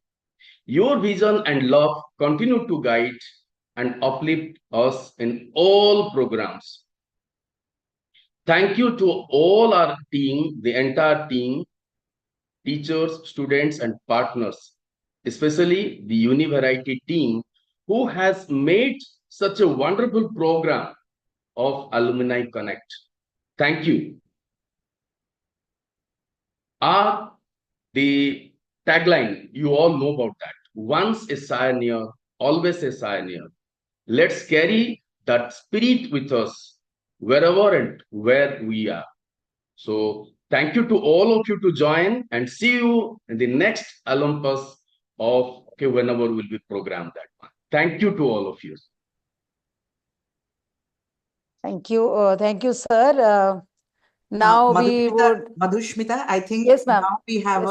Your vision and love continue to guide and uplift us in all programs. Thank you to all our team, the entire team, teachers, students, and partners, especially the Univariety team, who has made such a wonderful program of Alumni Connect. Thank you. The tagline, you all know about that. Once a pioneer, always a pioneer. Let's carry that spirit with us wherever and where we are. So thank you to all of you to join and see you in the next Olympus of, okay, whenever will be programmed that one. Thank you to all of you. Thank you, sir. Now we would. Madhushmita, I think Yes, ma'am. now we have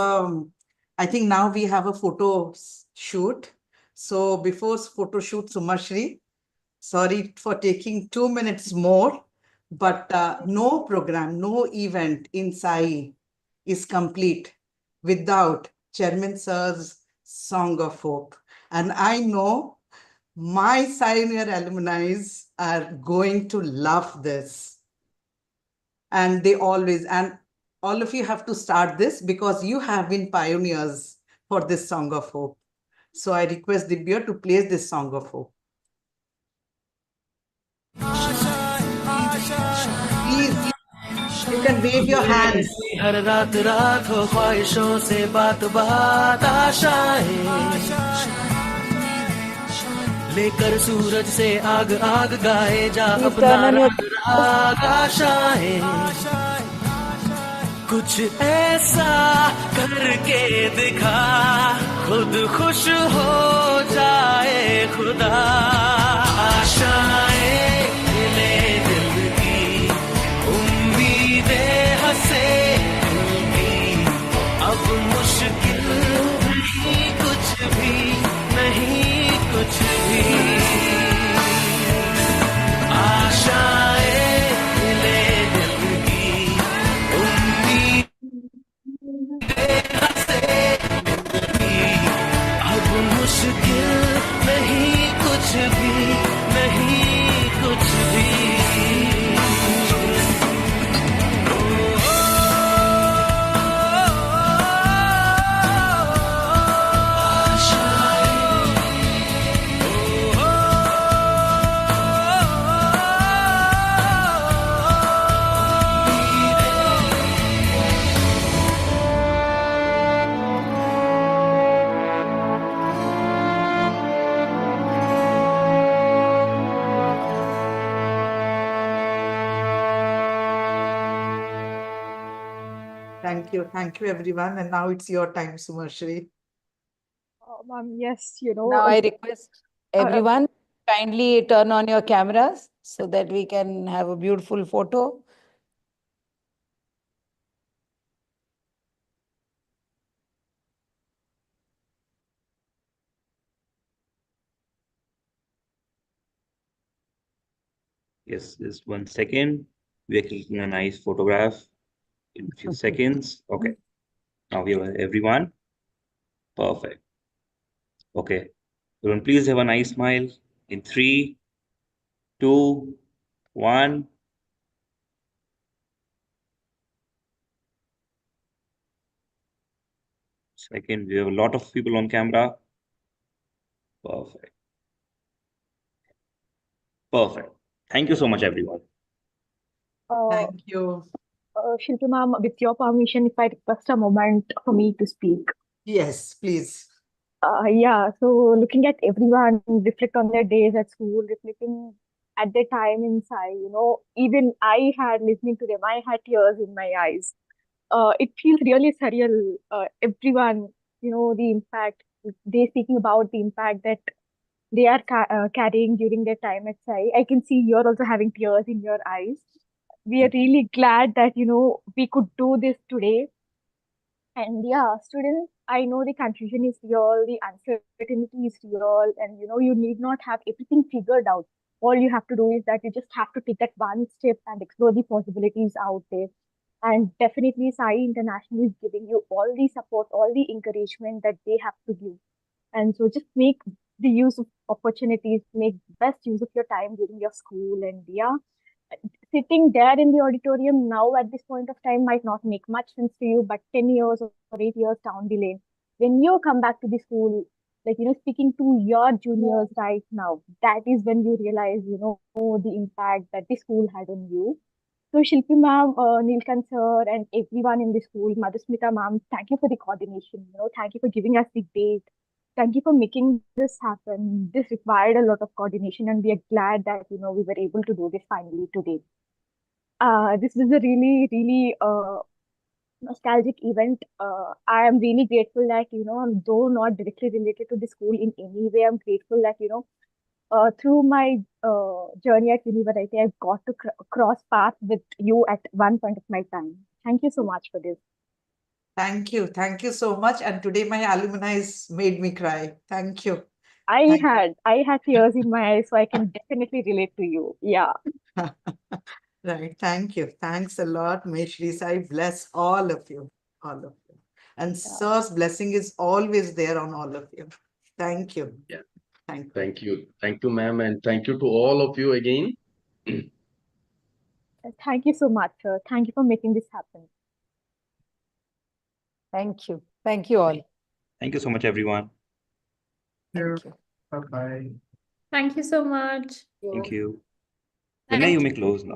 I think now we have a photo shoot. So before photo shoot, Sumashri, sorry for taking 2 minutes more, but no program, no event in SAI is complete without Chairman Sir's Song of Hope. And I know my senior alumni are going to love this. And they always, and all of you have to start this because you have been pioneers for this Song of Hope. So I request Divya to play this Song of Hope. Please, you can wave your hands. हर रात रात हो ख्वाहिशों से बात बात आशाएं लेकर सूरज से आग आग गाए जा अपना राग राग आशाएं कुछ ऐसा करके दिखा खुद खुश हो जाए खुदा आशाएं मिले दिल की उम्मीदें हंसे अब मुश्किल नहीं कुछ भी नहीं कुछ भी आशाएं मिले दिल की उम्मीदें हंसे अब मुश्किल नहीं कुछ भी नहीं कुछ भी Thank you, everyone. And now it's your time, Sumashri. Yes, Now I request everyone kindly turn on your cameras so that we can have a beautiful photo. Yes, just 1 second. We are clicking a nice photograph in a few seconds. Okay. Now we have everyone. Perfect. Okay. Everyone, please have a nice smile in 3, 2, 1. Second, we have a lot of people on camera. Perfect. Perfect. Thank you so much, everyone. Thank you. Shilpi ma'am, with your permission, if I request a moment for me to speak. Yes, please. Yeah, so looking at everyone reflect on their days at school, reflecting at their time inside, even I had listening to them, I had tears in my eyes. It feels really surreal. Everyone, the impact, they speaking about the impact that they are carrying during their time at SAI. I can see you're also having tears in your eyes. We are really glad that, we could do this today. And yeah, students, I know the confusion is real, the uncertainty is real, and you need not have everything figured out. All you have to do is that you just have to take that one step and explore the possibilities out there. And definitely, Sai International is giving you all the support, all the encouragement that they have to give. And so just make the use of opportunities, make best use of your time during your school. And yeah, sitting there in the auditorium now at this point of time might not make much sense to you, but 10 years or 8 years down the lane, when you come back to the school, like, speaking to your juniors right now, that is when you realize, the impact that the school had on you. So Shilpi ma'am, Nilkant sir, and everyone in the school, Madhusmita ma'am, thank you for the coordination. Thank you for giving us the date. Thank you for making this happen. This required a lot of coordination, and we are glad that we were able to do this finally today. This was a really, really nostalgic event. I am really grateful that though not directly related to the school in any way, I'm grateful that through my journey at university, I've got to cross paths with you at one point of my time. Thank you so much for this. Thank you. Thank you so much. And today my alumni has made me cry. Thank you. I had tears in my eyes, so I can definitely relate to you. Yeah. Right. Thank you. Thanks a lot. May Shri Sai bless all of you. All of you. And Sir's blessing is always there on all of you. Thank you. Yeah. Thank you. Thank you. Thank you, ma'am. And thank you to all of you again. Thank you so much, sir. Thank you for making this happen. Thank you. Thank you all. Thank you so much, everyone. Thank you. Bye-bye. Thank you so much. Thank you. Vinay, you may close now.